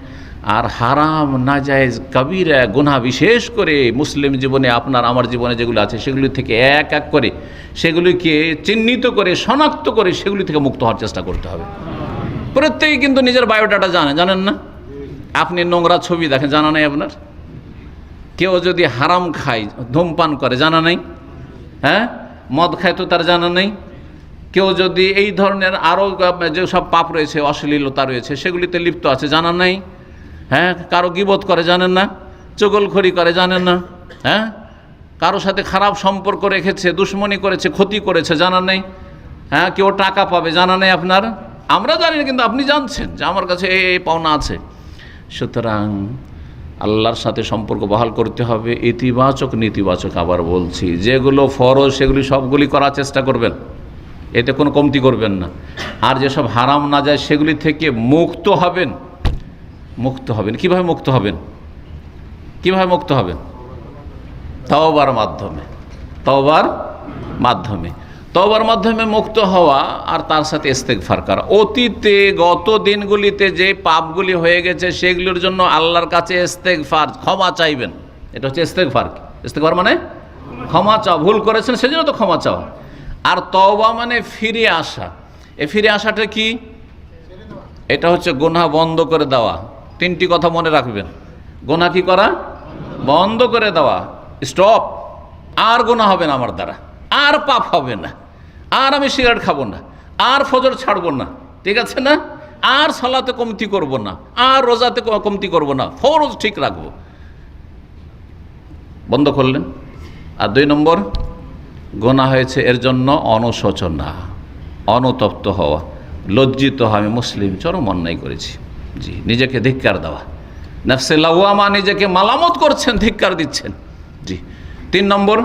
Speaker 1: আর হারাম, নাজায়েজ, কাবিরা গুনাহ, বিশেষ করে মুসলিম জীবনে আপনার আমার জীবনে যেগুলো আছে সেগুলি থেকে এক এক করে সেগুলিকে চিহ্নিত করে শনাক্ত করে সেগুলি থেকে মুক্ত হওয়ার চেষ্টা করতে হবে। প্রত্যেকে কিন্তু নিজের বায়োডাটা জানেন না? আপনি নোংরা ছবি দেখেন, জানা নাই আপনার? কেউ যদি হারাম খায়, ধূমপান করে, জানা নাই? হ্যাঁ, মদ খায় তো তার জানা নেই? কেউ যদি এই ধরনের আরও যেসব পাপ রয়েছে, অশ্লীলতা রয়েছে, সেগুলিতে লিপ্ত আছে, জানা নাই? হ্যাঁ, কারো গীবত করে, জানেন না? চগলখড়ি করে, জানেন না? হ্যাঁ, কারো সাথে খারাপ সম্পর্ক রেখেছে, দুশ্মনী করেছে, ক্ষতি করেছে, জানা নেই? হ্যাঁ, কেউ টাকা পাবে, জানা নেই আপনার? আমরা জানি না, কিন্তু আপনি জানছেন যে আমার কাছে এই পাওনা আছে। সুতরাং আল্লাহর সাথে সম্পর্ক বহাল করতে হবে, ইতিবাচক নেতিবাচক। আবার বলছি, যেগুলো ফরজ সেগুলি সবগুলি করার চেষ্টা করবেন, এতে কোনো কমতি করবেন না। আর যেসব হারাম না যায় সেগুলি থেকে মুক্ত হবেন। কিভাবে মুক্ত হবেন? তওবার মাধ্যমে মুক্ত হওয়া, আর তার সাথে ইস্তেগফার করা। অতীতে গত দিনগুলিতে যে পাপগুলি হয়ে গেছে সেগুলির জন্য আল্লাহর কাছে ইস্তেগফার, ক্ষমা চাইবেন। এটা হচ্ছে ইস্তেগফার মানে ক্ষমা চাওয়া। ভুল করেছেন সেজন্য তো ক্ষমা চাওয়া। আর তওবা মানে ফিরে আসা। এই ফিরে আসাটা কি? এটা হচ্ছে গুনাহ বন্ধ করে দেওয়া। 3টি কথা মনে রাখবেন। গুনাহ কি করা? বন্ধ করে দেওয়া, স্টপ। আর গুনাহ হবে না আমার দ্বারা, আর পাপ হবে না, আর আমি সিগারেট খাবো না, আর ফজর ছাড়বো না, ঠিক আছে না? আর সালাতে কমতি করব না, আর রোজাতে কমতি করব না, ফরজ ঠিক রাখবো। বন্ধ করলেন। আর 2 নম্বর, গুনাহ হয়েছে এর জন্য অনুশোচনা, অনুতপ্ত হওয়া, লজ্জিত হওয়া, আমি মুসলিম, চরম অন্যায় করেছি। জি, নিজেকে ধিক্কার দেওয়া, নফসে লাওয়ামা, নিজেকে মালামত করছেন, ধিক্কার দিচ্ছেন। জি। 3 নম্বর,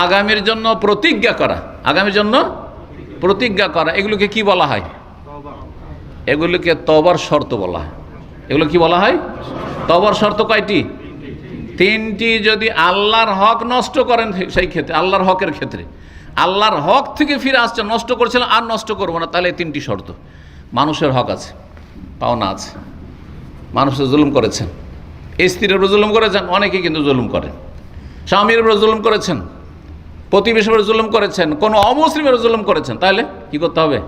Speaker 1: আগামীর জন্য প্রতিজ্ঞা করা। এগুলোকে কি বলা হয়? এগুলোকে তওবার শর্ত বলা হয়। এগুলো কি বলা হয়? তওবার শর্ত কয়টি? 3টি। যদি আল্লাহর হক নষ্ট করেন, সেই ক্ষেত্রে, আল্লাহর হকের ক্ষেত্রে, আল্লাহর হক থেকে ফিরে আসছে, নষ্ট করছিলেন, আর নষ্ট করবো না, তাহলে এই 3টি শর্ত। মানুষের হক আছে, পাওনা আছে, মানুষের জুলুম করেছেন, স্ত্রীর উপর জুলুম করেছেন, অনেকে কিন্তু জুলুম করেন, স্বামীর উপর জুলুম করেছেন, প্রতিবেশীর উপর জুলুম করেছেন, কোনো অমুসলিমের জুলুম করেছেন, তাহলে কি করতে হবে?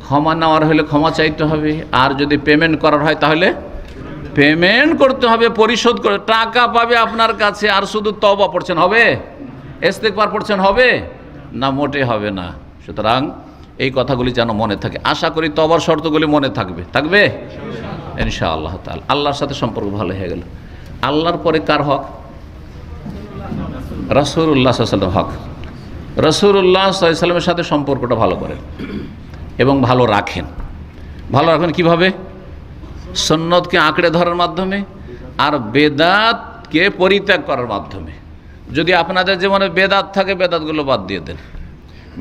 Speaker 1: ক্ষমা নেওয়ার হলে ক্ষমা চাইতে হবে। আর যদি পেমেন্ট করার হয় তাহলে পেমেন্ট করতে হবে, পরিশোধ করে। টাকা পাবে আপনার কাছে, আর শুধু তওবা পড়ছেন হবে? ইস্তেগফার পড়ছেন হবে না? মোটে হবে না। সুতরাং এই কথাগুলি যেন মনে থাকে। আশা করি তওবার শর্তগুলি মনে থাকবে ইনশাআল্লাহ তাআলা। আল্লাহর সাথে সম্পর্ক ভালো হয়ে গেল। আল্লাহর পরে কার হক? রাসূলুল্লাহ সাল্লাল্লাহু আলাইহি ওয়াসাল্লাম হক। রাসূলুল্লাহ সাল্লাল্লাহু আলাইহি ওয়াসাল্লামের সাথে সম্পর্কটা ভালো করেন এবং ভালো রাখেন। কিভাবে? সুন্নতকে আঁকড়ে ধরার মাধ্যমে, আর বেদাতকে পরিত্যাগ করার মাধ্যমে। যদি আপনাদের জীবনে বেদাত থাকে, বেদাতগুলো বাদ দিয়ে দেন।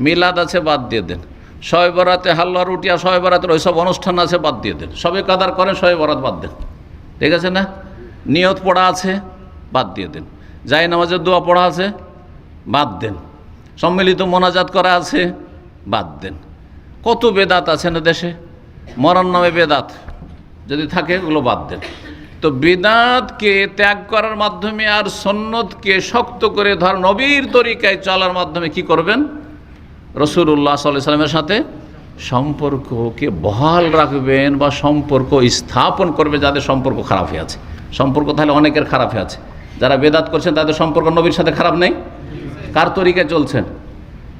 Speaker 1: মিলাদ আছে, বাদ দিয়ে দেন। শবে বরাতে হালুয়া রুটি আর শবে বরাতের ওইসব অনুষ্ঠান আছে, বাদ দিয়ে দেন। শবে কাদার করেন, শবে বরাত বাদ দেন, ঠিক আছে না? নিয়ত পড়া আছে, বাদ দিয়ে দেন। জায় নামাজের দোয়া পড়া আছে, বাদ দেন। সম্মিলিত মোনাজাত করা আছে, বাদ দেন। কত বেদাত আছে না দেশে, মরার নামে বেদাত যদি থাকে ওগুলো বাদ দেন। তো বিদআতকে ত্যাগ করার মাধ্যমে আর সুন্নতকে শক্ত করে ধর নবীর তরিকায় চলার মাধ্যমে কি করবেন? রাসূলুল্লাহ সাল্লাল্লাহু আলাইহি ওয়াসাল্লামের সাথে সম্পর্ককে বহাল রাখবেন বা সম্পর্ক স্থাপন করবে যাদের সম্পর্ক খারাপ হয়ে আছে। সম্পর্ক তাহলে অনেকের খারাপ হয়ে আছে। যারা বেদাত করছেন তাদের সম্পর্ক নবীর সাথে খারাপ নেই। কার তরিকায় চলছেন?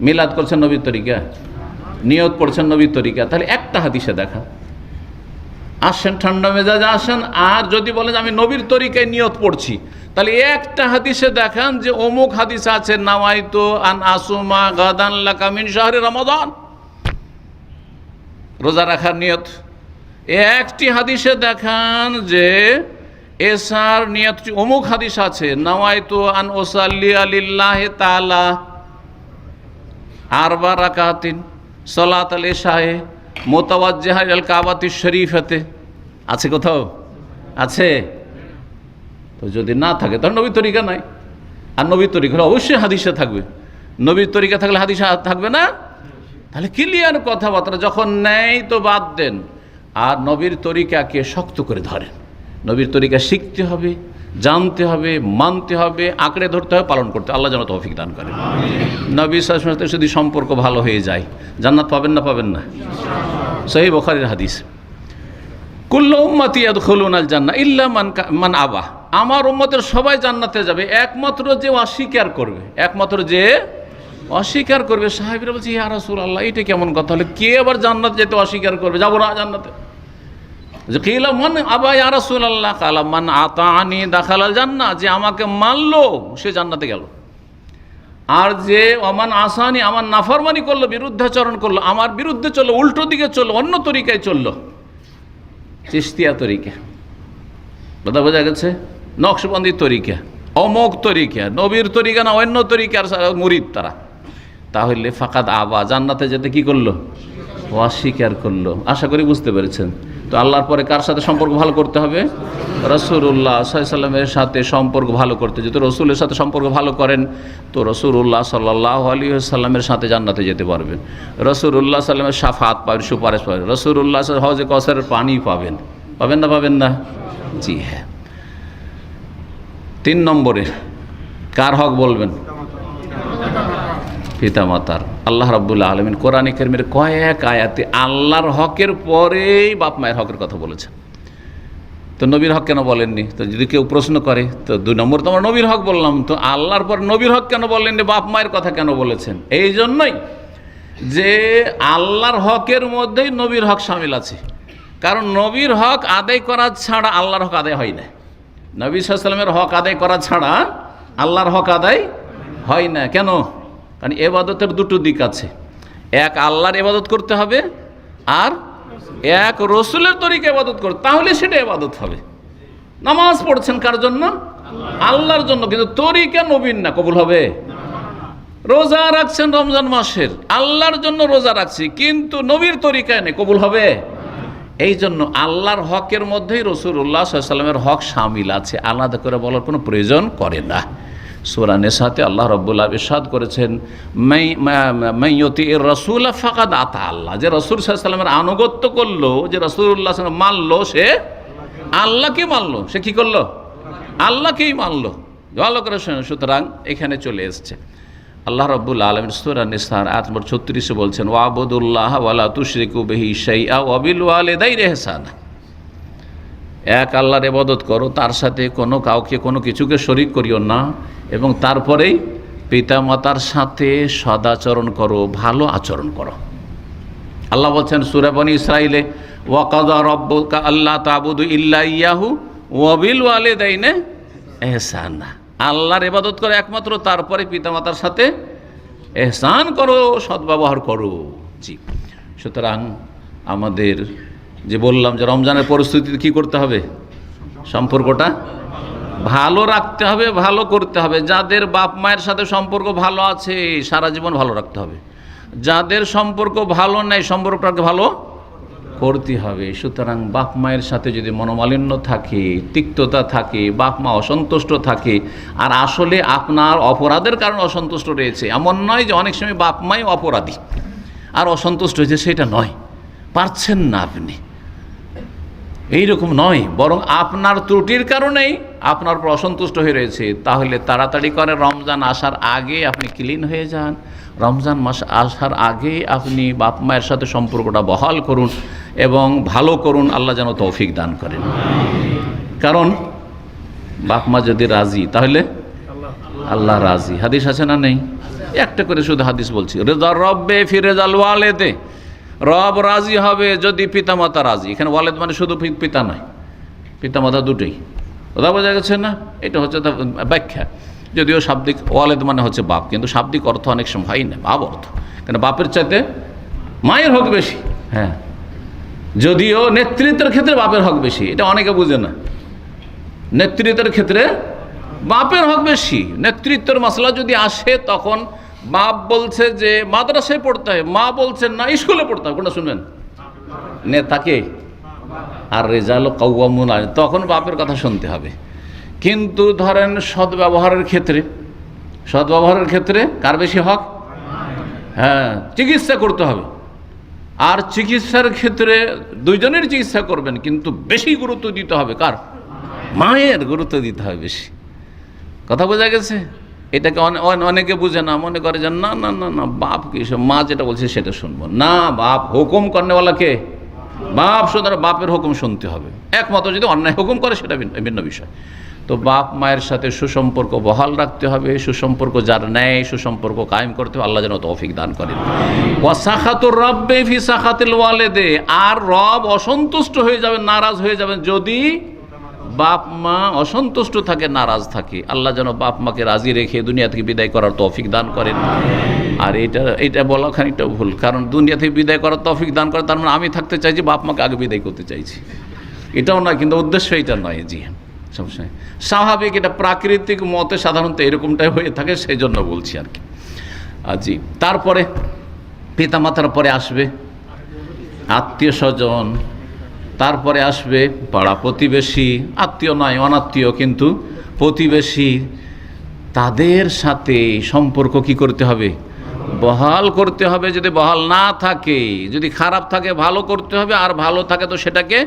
Speaker 1: মিলাদ করছেন নবীর তরিকা, নিয়ত পড়ছেন নবীর তরিকা। তাহলে একটা হাদিসে দেখা, আসেন ঠান্ডা মেজাজে আসেন, আর যদি বলেন আমি নবীর তরিকায় নিয়ত পড়ছি, তাহলে একটা হাদিসে দেখান যে অমুক হাদিস আছে নাওয়াইতু আন আসুমা গাদান লাকা মিন শাহরি রমাদান, রোজা রাখার নিয়ত। একটি হাদিসে দেখান যে এসার নিয়ত, অমুক হাদিস আছে নাওয়াইতু আন উসাল্লি লিল্লাহি তাআলা আরবা রাকাতিন সালাত আল ইশায়ে মুতাওয়াজ্জিহা ইলাল কাবাতি শরীফাতে, আছে কোথাও? আছে? তো যদি না থাকে তাহলে নবীর তরিকা নাই। আর নবীর তরিকা হলে অবশ্যই হাদিসে থাকবে। নবীর তরিকা থাকলে হাদিসে থাকবে না? তাহলে ক্লিয়ার কথাবার্তা। যখন নেই তো বাদ দেন, আর নবীর তরিকাকে শক্ত করে ধরেন। নবীর তরিকা শিখতে হবে, জানতে হবে, মানতে হবে, আঁকড়ে ধরতে হবে, পালন করতে। আল্লাহ যেন তৌফিক দান করেন। নবী সাল্লাল্লাহু আলাইহি ওয়াসাল্লামের যদি সম্পর্ক ভালো হয়ে যায় জান্নাত পাবেন না পাবেন না? সহিহ বুখারীর হাদিস, কুল্লু উম্মতি ইয়াদখুলুনাল জান্নাহ ইল্লা মান আবা, আমার উম্মতের সবাই জান্নাতে যাবে একমাত্র যে অস্বীকার করবে। একমাত্র যে অস্বীকার করবে। সাহাবীরা বলছে ইয়া রাসূলুল্লাহ, এটা কেমন কথা হলো? কে আবার জান্নাত যেতে অস্বীকার করবে? যাবো না জান্নাতে। যে কিলা মান আবা ইয়া রাসূলুল্লাহ, কালা মান আতানি দাখালাল জান্নাহ, যে আমাকে মানলো সে জান্নাতে গেল। আর যে অমান আসানি, আমার নাফরমানি করলো, বিরুদ্ধাচরণ করলো, আমার বিরুদ্ধে চললো, উল্টো দিকে চললো, অন্য তরিকায় চললো, চিশতিয়া তরিকা, কথা বোঝা গেছে? নকশবন্দি তরিকা, অমোক তরিকা, নবীর তরিকা না অন্য তরিকার মুরিদ তারা, তাহলে ফাকাদ আবা, জান্নাতে যেতে কি করলো? অস্বীকার করলো। আশা করি বুঝতে পেরেছেন। তো আল্লাহর পরে কার সাথে সম্পর্ক ভালো করতে হবে? রাসূলুল্লাহ সাল্লাল্লাহু আলাইহি ওয়াসাল্লামের সাথে সম্পর্ক ভালো করতে। যদি রাসূলের সাথে সম্পর্ক ভালো করেন তো রাসূলুল্লাহ সাল্লাল্লাহু আলাইহি ওয়াসাল্লামের সাথে জান্নাতে যেতে পারবেন। রাসূলুল্লাহ সাল্লাল্লাহু আলাইহি ওয়াসাল্লামের শাফাআত পাবেন, সুপারিশ পাবেন। রাসূলুল্লাহ হওজে কাউসারের পানি পাবেন। পাবেন না পাবেন না? জি হ্যাঁ। 3 নম্বরে কার হক বলবেন? পিতামাতার। আল্লাহ রাব্বুল আলামিন কোরআনে কারীমের কয়েক আয়াতে আল্লাহর হকের পরেই বাপ মায়ের হকের কথা বলেছেন। তো নবীর হক কেন বলেননি? তো যদি কেউ প্রশ্ন করে তো 2 নম্বর তো আমরা নবীর হক বললাম, তো আল্লাহর পর নবীর হক কেন বললেন? বাপ মায়ের কথা কেন বলেছেন? এই জন্যই যে আল্লাহর হকের মধ্যেই নবীর হক শামিল আছে। কারণ নবীর হক আদায় করা ছাড়া আল্লাহর হক আদায় হয় না। নবী সাল্লাল্লাহু আলাইহি ওয়াসাল্লামের হক আদায় করা ছাড়া আল্লাহর হক আদায় হয় না। কেন? কারণ ইবাদতের 2টো দিক আছে। এক আল্লাহর ইবাদত করতে হবে, আর এক রসুলের তরিকা ইবাদত করতে, তাহলে সেটা ইবাদত হবে। নামাজ পড়ছেন কার জন্য? আল্লাহর জন্য, কিন্তু তরিকা নবীর না, কবুল হবে? রোজা রাখছেন রমজান মাসের, আল্লাহর জন্য রোজা রাখছি, কিন্তু নবীর তরিকায় নেই, কবুল হবে? এই জন্য আল্লাহর হকের মধ্যেই রাসূলুল্লাহ সাল্লাল্লাহু আলাইহি ওয়াসাল্লামের হক শামিল আছে, আলাদা করে বলার কোনো প্রয়োজন করে না। সূরা নিসাতে আল্লাহ রাব্বুল আলামিন ইরশাদ করেছেন, মান ইউতিইর রাসূল ফাকাদ আতা আল্লাহ, যে রাসূল সাল্লাল্লাহু আলাইহি ওয়াসাল্লামের আনুগত্য করলো, যে রাসূলুল্লাহ সাল্লাল্লাহু আলাইহি ওয়াসাল্লাম মানলো, সে আল্লাহকে মানলো। সে কি করলো? আল্লাহকেই মানলো। ভালো করে শুনুন। সুতরাং এখানে চলে এসছে আল্লাহ রাব্বুল আলামিন সূরা নিসার আয়াত নম্বর 36 বলছেন, ওয়াবুদুল্লাহ ওয়ালা তুশরিকু বিহি শাইআ ওয়া বিল ওয়ালিদাইনি ইহসানা, এক আল্লাহর ইবাদত করো, তার সাথে কাউকে কোনো কিছুকে শরীক করিও না, এবং তারপরেই পিতামাতার সাথে সদাচরণ করো, ভালো আচরণ করো। আল্লাহ বলছেন সূরা বনী ইসরাঈলে, ওয়া কাযা রাব্বুকা আল্লা তা'বুদু ইল্লা ইয়াহু ওয়া বিল ওয়ালিদাইনি ইহসানা, আল্লাহর ইবাদত করো একমাত্র, তারপরে পিতামাতার সাথে ইহসান করো, সদ্ব্যবহার করো। জি, সুতরাং আমাদের যে বললাম যে রমজানের পরিস্থিতিতে কি করতে হবে? সম্পর্কটা ভালো রাখতে হবে, ভালো করতে হবে। যাদের বাপ মায়ের সাথে সম্পর্ক ভালো আছে সারা জীবন ভালো রাখতে হবে, যাদের সম্পর্ক ভালো নেই সম্পর্কটাকে ভালো করতে হবে। সুতরাং বাপ মায়ের সাথে যদি মনোমালিন্য থাকে, তিক্ততা থাকে, বাপ মা অসন্তুষ্ট থাকে, আর আসলে আপনার অপরাধের কারণে অসন্তুষ্ট রয়েছে, এমন নয় যে অনেক সময় বাপ মাই অপরাধী, আর অসন্তুষ্ট হয়েছে সেটা নয়, পারছেন না আপনি, এইরকম নয়, বরং আপনার ত্রুটির কারণেই আপনার উপর অসন্তুষ্ট হয়ে রয়েছে। তাহলে তাড়াতাড়ি করে রমজান আসার আগে আপনি ক্লিন হয়ে যান, রমজান মাস আসার আগে আপনি বাপ মায়ের সাথে সম্পর্কটা বহাল করুন এবং ভালো করুন। আল্লাহ যেন তৌফিক দান করেন। কারণ বাপ মা যদি রাজি তাহলে আল্লাহ রাজি। হাদিস আছে না নেই? একটা করে শুধু হাদিস বলছি, রেজা রব্বে ফি রেজাল ওয়ালেদে, রব রাজি হবে যদি পিতামাতা রাজি। এখানে ওয়ালেদ মানে শুধু পিতা নয়, পিতামাতা দুটোই। কথা বোঝা গেছে না? এটা হচ্ছে ব্যাখ্যা। যদিও শাব্দিক ওয়ালেদ মানে হচ্ছে বাপ, কিন্তু শাব্দিক অর্থ অনেক সময় হয় না বাপ অর্থ, কেন বাপের চাইতে মায়ের হক বেশি। হ্যাঁ, যদিও নেতৃত্বের ক্ষেত্রে বাপের হক বেশি, এটা অনেকে বুঝে না। নেতৃত্বের ক্ষেত্রে বাপের হক বেশি। নেতৃত্বের মশলা যদি আসে তখন বাপ বলছে যে মাদ্রাসায় পড়তে হয়, মা বলছেন না স্কুলে পড়তে হয়, কোনটা শুনবেন? নেতাকে। আর রেজাল কাওয়ামুন, তখন বাপের কথা শুনতে হবে। কিন্তু ধরেন সদ্ব্যবহারের ক্ষেত্রে কার বেশি হক? হ্যাঁ, চিকিৎসা করতে হবে, আর চিকিৎসার ক্ষেত্রে দুইজনের চিকিৎসা করবেন, কিন্তু বেশি গুরুত্ব দিতে হবে কার? মায়ের গুরুত্ব দিতে হবে বেশি। কথা বোঝা গেছে? এটাকে অনেকে বুঝে না, মনে করে যে না না না না বাপ কি, মা যেটা বলছে সেটা শুনবো না। বাপ হুকুম করনেওয়ালা কে? বাপ। সুতরাং বাপের হুকুম শুনতে হবে, একমাত্র যদি অন্যায় হুকুম করে সেটা ভিন্ন বিষয়। তো বাপ মায়ের সাথে সুসম্পর্ক বহাল রাখতে হবে, সুসম্পর্ক যার নেয় সুসম্পর্ক কায়েম করতে হবে। আল্লাহ যেন তৌফিক দান করেন। ওয়া সাখাতুর রাব্বি ফি সাখাতিল ওয়ালিদে, আর রব অসন্তুষ্ট হয়ে যাবেন, নারাজ হয়ে যাবেন যদি বাপ মা অসন্তুষ্ট থাকে, নারাজ থাকে। আল্লাহ যেন বাপ মাকে রাজি রেখে দুনিয়া থেকে বিদায় করার তৌফিক দান করেন। আর এটা বলা খানিকটা ভুল, কারণ দুনিয়া থেকে বিদায় করার তৌফিক দান করে তার মানে আমি থাকতে চাইছি, বাপ মাকে আগে বিদায় করতে চাইছি, এটাও নয়। কিন্তু উদ্দেশ্য এটা নয়। জি সবসময় স্বাভাবিক, এটা প্রাকৃতিক মতে সাধারণত এরকমটাই হয়ে থাকে, সেই জন্য বলছি আর কি। জি, তারপরে পিতামাতার পরে আসবে আত্মীয় স্বজন, তারপরে আসবে পাড়া প্রতিবেশী, আত্মীয় নয় অনাত্মীয় কিন্তু প্রতিবেশী। তাদের সাথে সম্পর্ক কি করতে হবে? বহাল করতে হবে। যদি বহাল না থাকে, যদি খারাপ থাকে ভালো করতে হবে, আর ভালো থাকে তো সেটাকে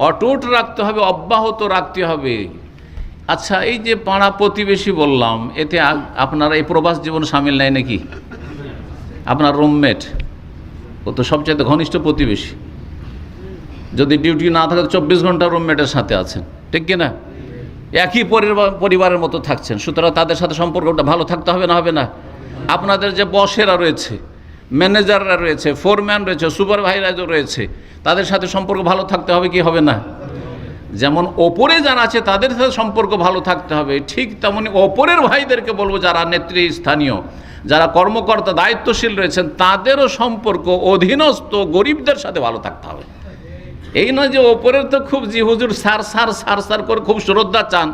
Speaker 1: অটুট রাখতে হবে, অব্যাহত রাখতে হবে। আচ্ছা, এই যে পাড়া প্রতিবেশী বললাম, এতে আপনারা এই প্রবাস জীবন সামিল নেয় নাকি? আপনার রুমমেট ও তো সবচেয়ে ঘনিষ্ঠ প্রতিবেশী। যদি ডিউটি না থাকে 24 ঘন্টা রুমমেটের সাথে আছেন, ঠিক কিনা? একই পরিবারের মতো থাকছেন, সুতরাং তাদের সাথে সম্পর্কটা ভালো থাকতে হবে না? হবে না? আপনাদের যে বসেরা রয়েছে, ম্যানেজাররা রয়েছে, ফোরম্যান রয়েছে, সুপারভাইজার রয়েছে, তাদের সাথে সম্পর্ক ভালো থাকতে হবে কি হবে না? যেমন ওপরে যারা আছে তাদের সাথে সম্পর্ক ভালো থাকতে হবে, ঠিক তেমনি ওপরের ভাইদেরকে বলবো যারা নেতৃস্থানীয়, যারা কর্মকর্তা দায়িত্বশীল রয়েছেন, তাদেরও সম্পর্ক অধীনস্থ গরিবদের সাথে ভালো থাকতে হবে। এই নয় যে ওপরের তো খুব জি হুজুর সার করে খুব শ্রদ্ধা চান,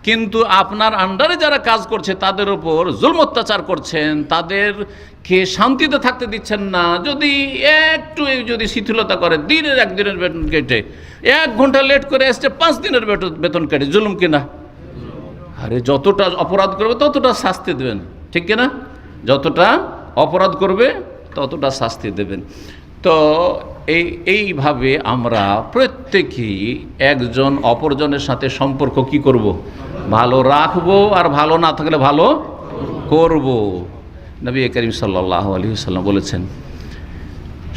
Speaker 1: কিন্তু আপনার আন্ডারে যারা কাজ করছে তাদের উপর জুলম অত্যাচার করছেন, তাদেরকে শান্তিতে থাকতে দিচ্ছেন না। যদি শিথিলতা করে, দিনের 1 দিনের বেতন কেটে, 1 ঘন্টা লেট করে আসছে 5 দিনের বেতন কেটে, জুলুম কিনা? আরে যতটা অপরাধ করবে ততটা শাস্তি দেবেন, ঠিক কিনা? যতটা অপরাধ করবে ততটা শাস্তি দেবেন। তো এইভাবে আমরা প্রত্যেকেই একজন অপরজনের সাথে সম্পর্ক কি করব? ভালো রাখবো, আর ভালো না থাকলে ভালো করব। নবী করিম সাল্লাল্লাহু আলাইহি ওয়াসাল্লাম বলেছেন,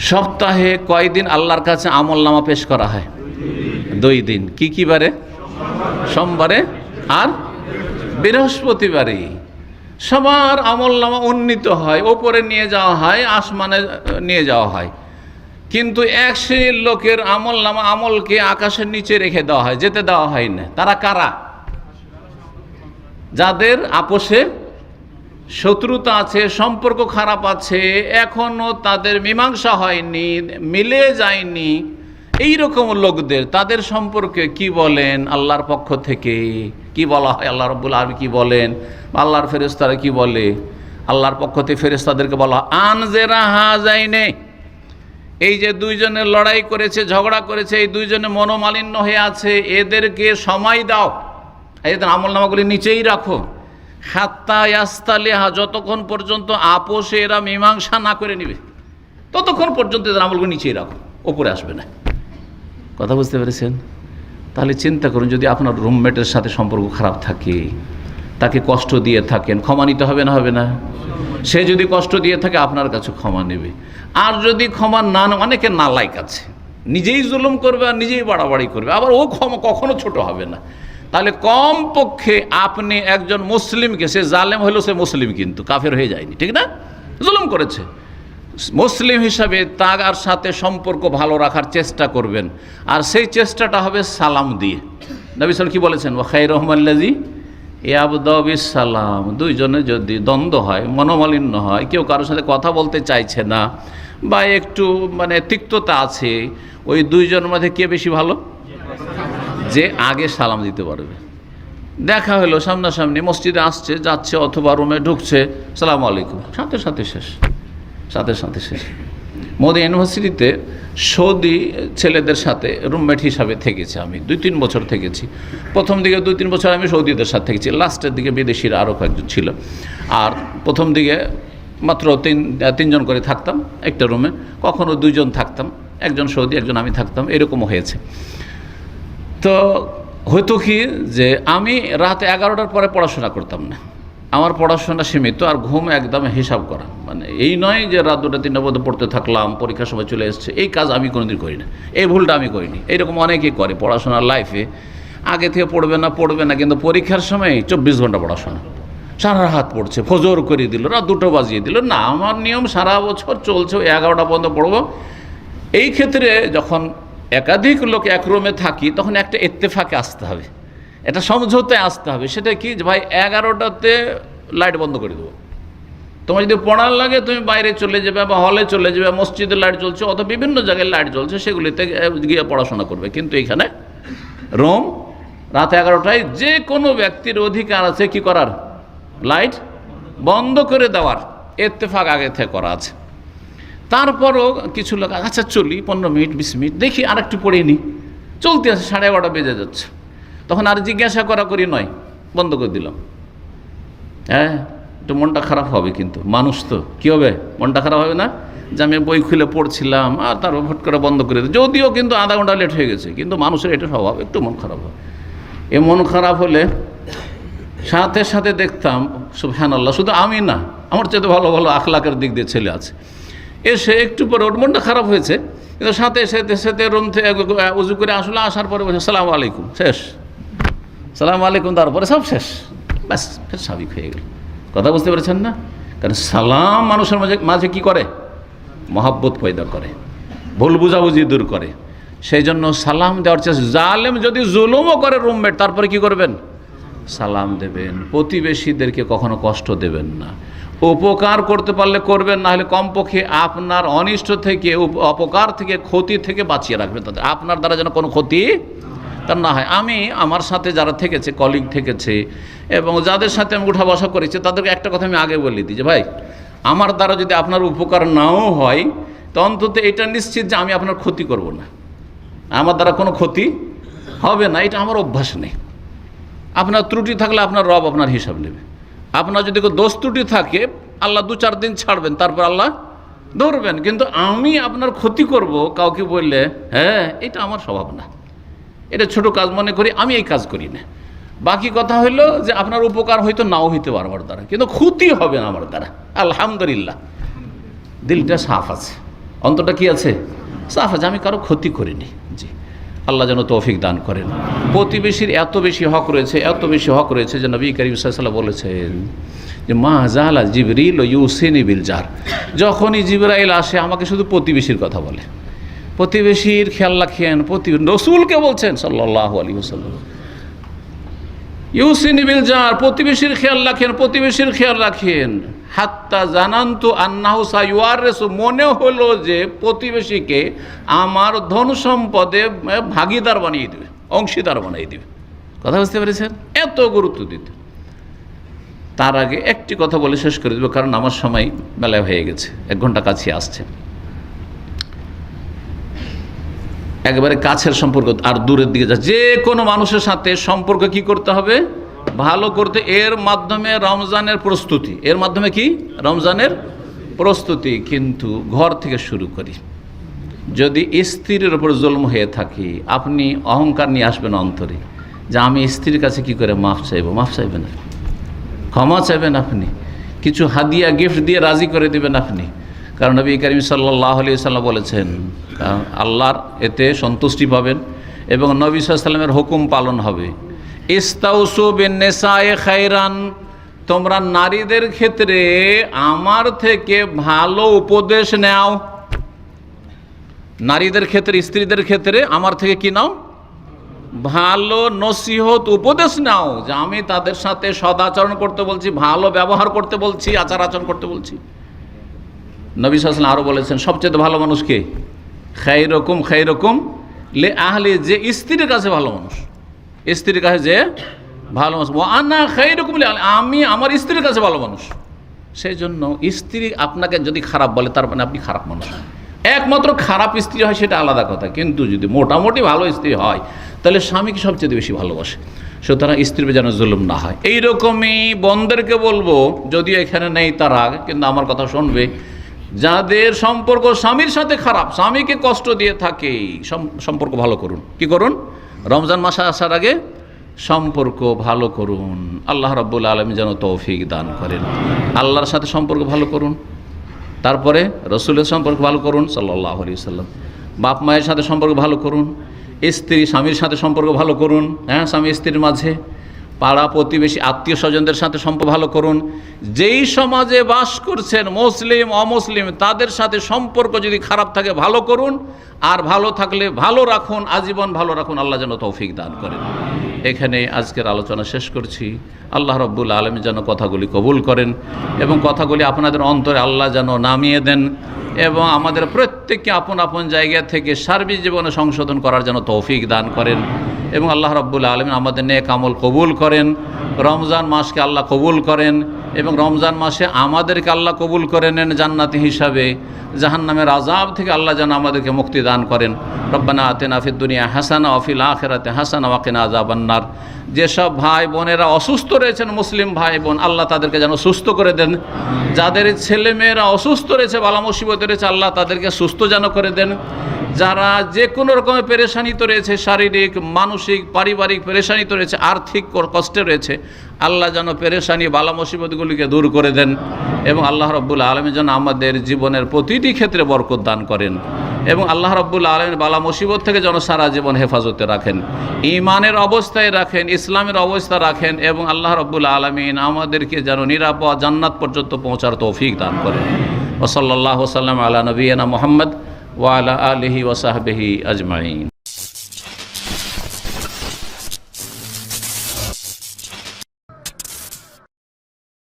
Speaker 1: সপ্তাহে কয়দিন আল্লাহর কাছে আমলনামা পেশ করা হয়? 2 দিন। কি বারে? সোমবারে আর বৃহস্পতিবারে। সবার আমলনামা উন্নীত হয়, ওপরে নিয়ে যাওয়া হয়, আসমানে নিয়ে যাওয়া হয়। কিন্তু এক শ্রেণীর লোকের আমলকে আকাশের নিচে রেখে দেওয়া হয়, যেতে দেওয়া হয় না। তারা কারা? যাদের আপোষে শত্রুতা আছে, সম্পর্ক খারাপ আছে, এখনো তাদের মীমাংসা হয়নি, মিলে যায়নি, এই রকম লোকদের, তাদের সম্পর্কে কি বলেন আল্লাহর পক্ষ থেকে? কি বলা হয়? আল্লাহ রাব্বুল আলামিন কি বলেন? আল্লাহর ফেরেশতারা কি বলে? আল্লাহর পক্ষ থেকে ফেরেশতাদেরকে বলা আনজেরা হাজাইনে, এই যে 2 জনের লড়াই করেছে, ঝগড়া করেছে, এই 2 জনে মনোমালিন্য হয়ে আছে, এদেরকে সময় দাও, এদের আমলনামাগুলি নিচেই রাখো। হাত্তা ইয়াস্তালিহা, যতক্ষণ পর্যন্ত আপোষে এরা মীমাংসা না করে নিবে। ততক্ষণ পর্যন্ত এদের আমলগুলো নিচেই রাখো, ওপরে আসবে না। কথা বুঝতে পেরেছেন? তাহলে চিন্তা করুন, যদি আপনার রুমমেটের সাথে সম্পর্ক খারাপ থাকে, তাকে কষ্ট দিয়ে থাকেন, ক্ষমা নিতে হবে না হবে না? সে যদি কষ্ট দিয়ে থাকে আপনার কাছে ক্ষমা নেবে। আর যদি ক্ষমা না, অনেকে নালায়েক আছে, নিজেই জুলুম করবে আর নিজেই বাড়াবাড়ি করবে, আবার ও ক্ষমা কখনো ছোট হবে না। তাহলে কমপক্ষে আপনি একজন মুসলিমকে, সে জালেম হলো, সে মুসলিম কিন্তু কাফের হয়ে যায়নি, ঠিক না? জুলুম করেছে, মুসলিম হিসাবে তার সাথে সম্পর্ক ভালো রাখার চেষ্টা করবেন। আর সেই চেষ্টাটা হবে সালাম দিয়ে। নবী সাল্লাল্লাহু কি বলেছেন? ওয়া খায়রুহুমাল্লাযী ইয়াবদাউ বিস-সালাম। দুইজনে যদি দ্বন্দ্ব হয়, মনোমালিন্য হয়, কেউ কারোর সাথে কথা বলতে চাইছে না বা একটু তিক্ততা আছে, ওই দুইজনের মধ্যে কে বেশি ভালো? যে আগে সালাম দিতে পারবে। দেখা হলো সামনাসামনি, মসজিদে আসছে যাচ্ছে অথবা রুমে ঢুকছে, সালাম আলাইকুম, সাথে সাথে শেষ, সাথে সাথে শেষ। মদিনা ইউনিভার্সিটিতে সৌদি ছেলেদের সাথে রুমমেট হিসাবে থেকেছি আমি, 2-3 বছর থেকেছি। প্রথম দিকে 2-3 বছর আমি সৌদিদের সাথে থেকেছি, লাস্টের দিকে বিদেশিরা আরও কয়েকজন ছিল। আর প্রথম দিকে মাত্র তিনজন করে থাকতাম একটা রুমে, কখনো 2 জন থাকতাম, একজন সৌদি একজন আমি থাকতাম, এরকমও হয়েছে। তো হয়তো কি যে আমি রাত 11টার পরে পড়াশোনা করতাম না, আমার পড়াশোনা সীমিত, আর ঘুম একদম হিসাব করা। এই নয় যে রাত 2টা-3টা পর্যন্ত পড়তে থাকলাম, পরীক্ষার সময় চলে এসছে, এই কাজ আমি কোনোদিন করি না, এই ভুলটা আমি করিনি। এইরকম অনেকেই করে পড়াশোনার লাইফে, আগে থেকে পড়বে না কিন্তু পরীক্ষার সময় 24 ঘন্টা পড়াশোনা, সারা রাত পড়ছে, ফজর করে দিল, রাত 2টো বাজিয়ে দিল। না, আমার নিয়ম সারা বছর চলছে, 11টা পর্যন্ত পড়বো। এই ক্ষেত্রে যখন একাধিক লোক এক রুমে থাকি, তখন একটা ইত্তেফাকে আসতে হবে, এটা সমঝোতায় আসতে হবে। সেটা কি যে ভাই 11টাতে লাইট বন্ধ করে দেবো, তোমার যদি পড়ার লাগে তুমি বাইরে চলে যাবে বা হলে চলে যাবে, মসজিদে লাইট জ্বলছে অথবা বিভিন্ন জায়গায় লাইট জ্বলছে, সেগুলিতে গিয়ে পড়াশোনা করবে। কিন্তু এখানে রুম রাত 11টায় যে কোনো ব্যক্তির অধিকার আছে কি করার? লাইট বন্ধ করে দেওয়ার ইত্তেফাক আগে থেকে করা আছে। তারপরও কিছু লোক আচ্ছা চলি 15 মিনিট 20 মিনিট দেখি আর একটু পড়ে নিই, চলতে আছে, 11:30 বেজে যাচ্ছে, তখন আর জিজ্ঞাসা করি নয়, বন্ধ করে দিলাম। হ্যাঁ, একটু মনটা খারাপ হবে, কিন্তু মানুষ তো কী হবে, মনটা খারাপ হবে না? যে আমি বই খুলে পড়ছিলাম আর তারপর ভোট করে বন্ধ করে দিই, যদিও কিন্তু আধা ঘন্টা লেট হয়ে গেছে, কিন্তু মানুষের এটা স্বভাব, একটু মন খারাপ হয়। এ মন খারাপ হলে সাথে সাথে দেখতাম সুবহানাল্লাহ, শুধু আমি না, আমার চেয়ে ভালো ভালো আখলাকের দিক দিয়ে ছেলে আছে, এসে একটু পরে ওর মনটা খারাপ হয়েছে, কিন্তু সাথে সাথে রুম থেকে উজু করে আসলে, আসার পরে বলছে সালাম আলাইকুম, শেষ, সালাম আলাইকুম, তারপরে সব শেষ, ব্যাস ফের স্বাভাবিক হয়ে গেল। কথা বুঝতে পেরেছেন না? কারণ সালাম মানুষের মাঝে কি করে? মহাব্বত পয়দা করে, ভুল বুঝাবুঝি দূর করে। সেই জন্য সালাম দেওয়ার চেষ্টা। জালেম যদি জুলুমও করে রুমমেট, তারপরে কি করবেন? সালাম দেবেন। প্রতিবেশীদেরকে কখনো কষ্ট দেবেন না, উপকার করতে পারলে করবেন, না হলে কমপক্ষে আপনার অনিষ্ট থেকে, অপকার থেকে, ক্ষতি থেকে বাঁচিয়ে রাখবেন তাদের, আপনার দ্বারা যেন কোনো ক্ষতি তার না হয়। আমি আমার সাথে যারা থেকেছে, কলিগ থেকেছে এবং যাদের সাথে আমি উঠা বসা করেছি, তাদেরকে একটা কথা আমি আগে বলে দিই যে ভাই, আমার দ্বারা যদি আপনার উপকার নাও হয়, তো অন্তত এটা নিশ্চিত যে আমি আপনার ক্ষতি করব না, আমার দ্বারা কোনো ক্ষতি হবে না, এটা আমার অভ্যাস নেই। আপনার ত্রুটি থাকলে আপনার রব আপনার হিসাব নেবে, আপনার যদি কোনো দোষ ত্রুটি থাকে আল্লাহ 2-4 দিন ছাড়বেন, তারপর আল্লাহ ধরবেন, কিন্তু আমি আপনার ক্ষতি করব কাউকে বললে, হ্যাঁ, এটা আমার স্বভাব না, এটা ছোট কাজ মনে করি, আমি এই কাজ করি না। বাকি কথা হলো যে আপনার উপকার হয়তো নাও হইতে পারে আমার দ্বারা, কিন্তু ক্ষতি হবে না আমার দ্বারা, আলহামদুলিল্লাহ। দিলটা সাফ আছে, অন্তরটা কি আছে? সাফ আছে, আমি কারো ক্ষতি করিনি। জি, আল্লাহ যেন তৌফিক দান করেন। প্রতিবেশীর এত বেশি হক রয়েছে, এত বেশি হক রয়েছে যে নবী করিম সাল্লাল্লাহু আলাইহি ওয়াসাল্লাম বলেছেন যে মা জালা জিবরিল ইউসিনি বিল জার, যখনই জিবরাইল আসে আমাকে শুধু প্রতিবেশীর কথা বলে, প্রতিবেশীর খেয়াল রাখেন। রাসূলকে বলছেন সাল্লাল্লাহু আলাইহি ওয়াসাল্লাম, ইউসিনি বিল জার, প্রতিবেশীর খেয়াল রাখেন, প্রতিবেশীর খেয়াল রাখেন। হাত্তা জানান্তু আন্নাহু সাইওয়ারিসু, মনে হলো যে প্রতিবেশীকে আমার ধন সম্পদে ভাগীদার বানিয়ে দেবে, অংশীদার বানিয়ে দেবে। কথা বুঝতে পেরেছেন? এত গুরুত্ব দিত। তার আগে একটি কথা বলে শেষ করে দেবো, কারণ আমার সময় বেলায় হয়ে গেছে, 1 ঘন্টা কাছে আসছে। একেবারে কাছের সম্পর্ক আর দূরের দিকে যা, যে কোনো মানুষের সাথে সম্পর্ক কি করতে হবে? ভালো করতে। এর মাধ্যমে রমজানের প্রস্তুতি, এর মাধ্যমে কি? রমজানের প্রস্তুতি কিন্তু ঘর থেকে শুরু করি। যদি স্ত্রীর ওপর জুলম হয়ে থাকে, আপনি অহংকার নিয়ে আসবেন অন্তরে যে আমি স্ত্রীর কাছে কি করে মাফ চাইব। মাফ চাইবেন, ক্ষমা চাইবেন, আপনি কিছু হাদিয়া গিফট দিয়ে রাজি করে দেবেন আপনি। কারণ নবী করিম সাল্লাল্লাহু আলাইহি ওয়াসাল্লাম বলেছেন আল্লাহর এতে সন্তুষ্টি পাবেন এবং নবী সাল্লাল্লাহু আলাইহি ওয়াসাল্লামের হুকুম পালন হবে। ইস্তাউসু বিন-নিসায়ে খায়রান, তোমরা নারীদের ক্ষেত্রে আমার থেকে ভালো উপদেশ নাও। নারীদের ক্ষেত্রে, স্ত্রীদের ক্ষেত্রে আমার থেকে কি নাও? ভালো নসিহত উপদেশ নাও, যে আমি তাদের সাথে সদাচরণ করতে বলছি, ভালো ব্যবহার করতে বলছি, আচার আচরণ করতে বলছি। নবী সাল্লাল্লাহু আলাইহি ওয়াসাল্লাম আরও বলেছেন সবচেয়ে ভালো মানুষ কে? খায়রুকুম খায়রুকুম লি আহলি, যে স্ত্রীর কাছে ভালো মানুষ, স্ত্রীর কাছে যে ভালো মানুষ। ওয়া আনা খায়রুকুম লি আহলি, আমি আমার স্ত্রীর কাছে ভালো মানুষ। সেই জন্য স্ত্রী আপনাকে যদি খারাপ বলে তার মানে আপনি খারাপ মানুষ। একমাত্র খারাপ স্ত্রী হয় সেটা আলাদা কথা, কিন্তু যদি মোটামুটি ভালো স্ত্রী হয় তাহলে স্বামীকে সবচেয়ে বেশি ভালোবাসে। সুতরাং স্ত্রীর যেন জুলুম না হয়। এইরকমই বোনদেরকে বলবো, যদিও এখানে নেই তারা, কিন্তু আমার কথা শুনবে, যাদের সম্পর্ক স্বামীর সাথে খারাপ, স্বামীকে কষ্ট দিয়ে থাকে, সম্পর্ক ভালো করুন। কি করুন? রমজান মাস আসার আগে সম্পর্ক ভালো করুন। আল্লাহ রাব্বুল আলামিন যেন তৌফিক দান করেন। আল্লাহর সাথে সম্পর্ক ভালো করুন, তারপরে রসুলের সম্পর্ক ভালো করুন সাল্লাল্লাহু আলাইহি ওয়াসাল্লাম। বাপ মায়ের সাথে সম্পর্ক ভালো করুন, স্ত্রী স্বামীর সাথে সম্পর্ক ভালো করুন, হ্যাঁ, স্বামী স্ত্রীর মাঝে, পাড়া প্রতিবেশী আত্মীয় স্বজনদের সাথে সম্পর্ক ভালো করুন। যেই সমাজে বাস করছেন মুসলিম অমুসলিম, তাদের সাথে সম্পর্ক যদি খারাপ থাকে ভালো করুন, আর ভালো থাকলে ভালো রাখুন, আজীবন ভালো রাখুন। আল্লাহ যেন তৌফিক দান করেন। এখানে আজকের আলোচনা শেষ করছি। আল্লাহ রাব্বুল আলামিন যেন কথাগুলি কবুল করেন এবং কথাগুলি আপনাদের অন্তরে আল্লাহ যেন নামিয়ে দেন এবং আমাদের প্রত্যেককে আপন আপন জায়গা থেকে সার্বিক জীবনে সংশোধন করার জন্য তৌফিক দান করেন এবং আল্লাহ রাব্বুল আলামিন আমাদের নেক আমল কবুল করেন। রমজান মাসকে আল্লাহ কবুল করেন এবং রমজান মাসে আমাদেরকে আল্লাহ কবুল করে নেন জান্নাতি হিসাবে। জাহান্নামের আযাব থেকে আল্লাহ যেন আমাদেরকে মুক্তি দান করেন। রব্বানা আতিনা ফিদ দুনিয়া হাসানা ওয়া ফিল আখিরাতি হাসানা ওয়া কিনা আযাবান্নার। যেসব ভাই বোনেরা অসুস্থ রয়েছেন, মুসলিম ভাই বোন, আল্লাহ তাদেরকে যেন সুস্থ করে দেন। যাদের ছেলে মেয়েরা অসুস্থ রয়েছে, বালা মুসিবতে রয়েছে, আল্লাহ তাদেরকে সুস্থ যেন করে দেন। যারা যে কোনো রকমের পেরেশানিতে রয়েছে, শারীরিক মানসিক পারিবারিক পেরেশানিতে রয়েছে, আর্থিক কষ্টে রয়েছে, আল্লাহ যেন পেরেশানি বালা মুসিবতগুলিকে দূর করে দেন এবং আল্লাহ রাব্বুল আলামিন যেন আমাদের জীবনের প্রতিটি ক্ষেত্রে বরকত দান করেন এবং আল্লাহ রাব্বুল আলামিন বালা মুসিবত থেকে যেন সারা জীবন হেফাজতে রাখেন, ঈমানের অবস্থায় রাখেন, ইসলামের অবস্থা রাখেন এবং আল্লাহ রাব্বুল আলামিন আমাদেরকে যেন নিরাপদ জান্নাত পর্যন্ত পৌঁছার তৌফিক দান করেন। ওয়া সাল্লাল্লাহু ওয়া সাল্লাম আলা নবিয়িনা মুহাম্মদ ওয়া আলা আলিহি ওয়া সাহবিহি আজমাইন।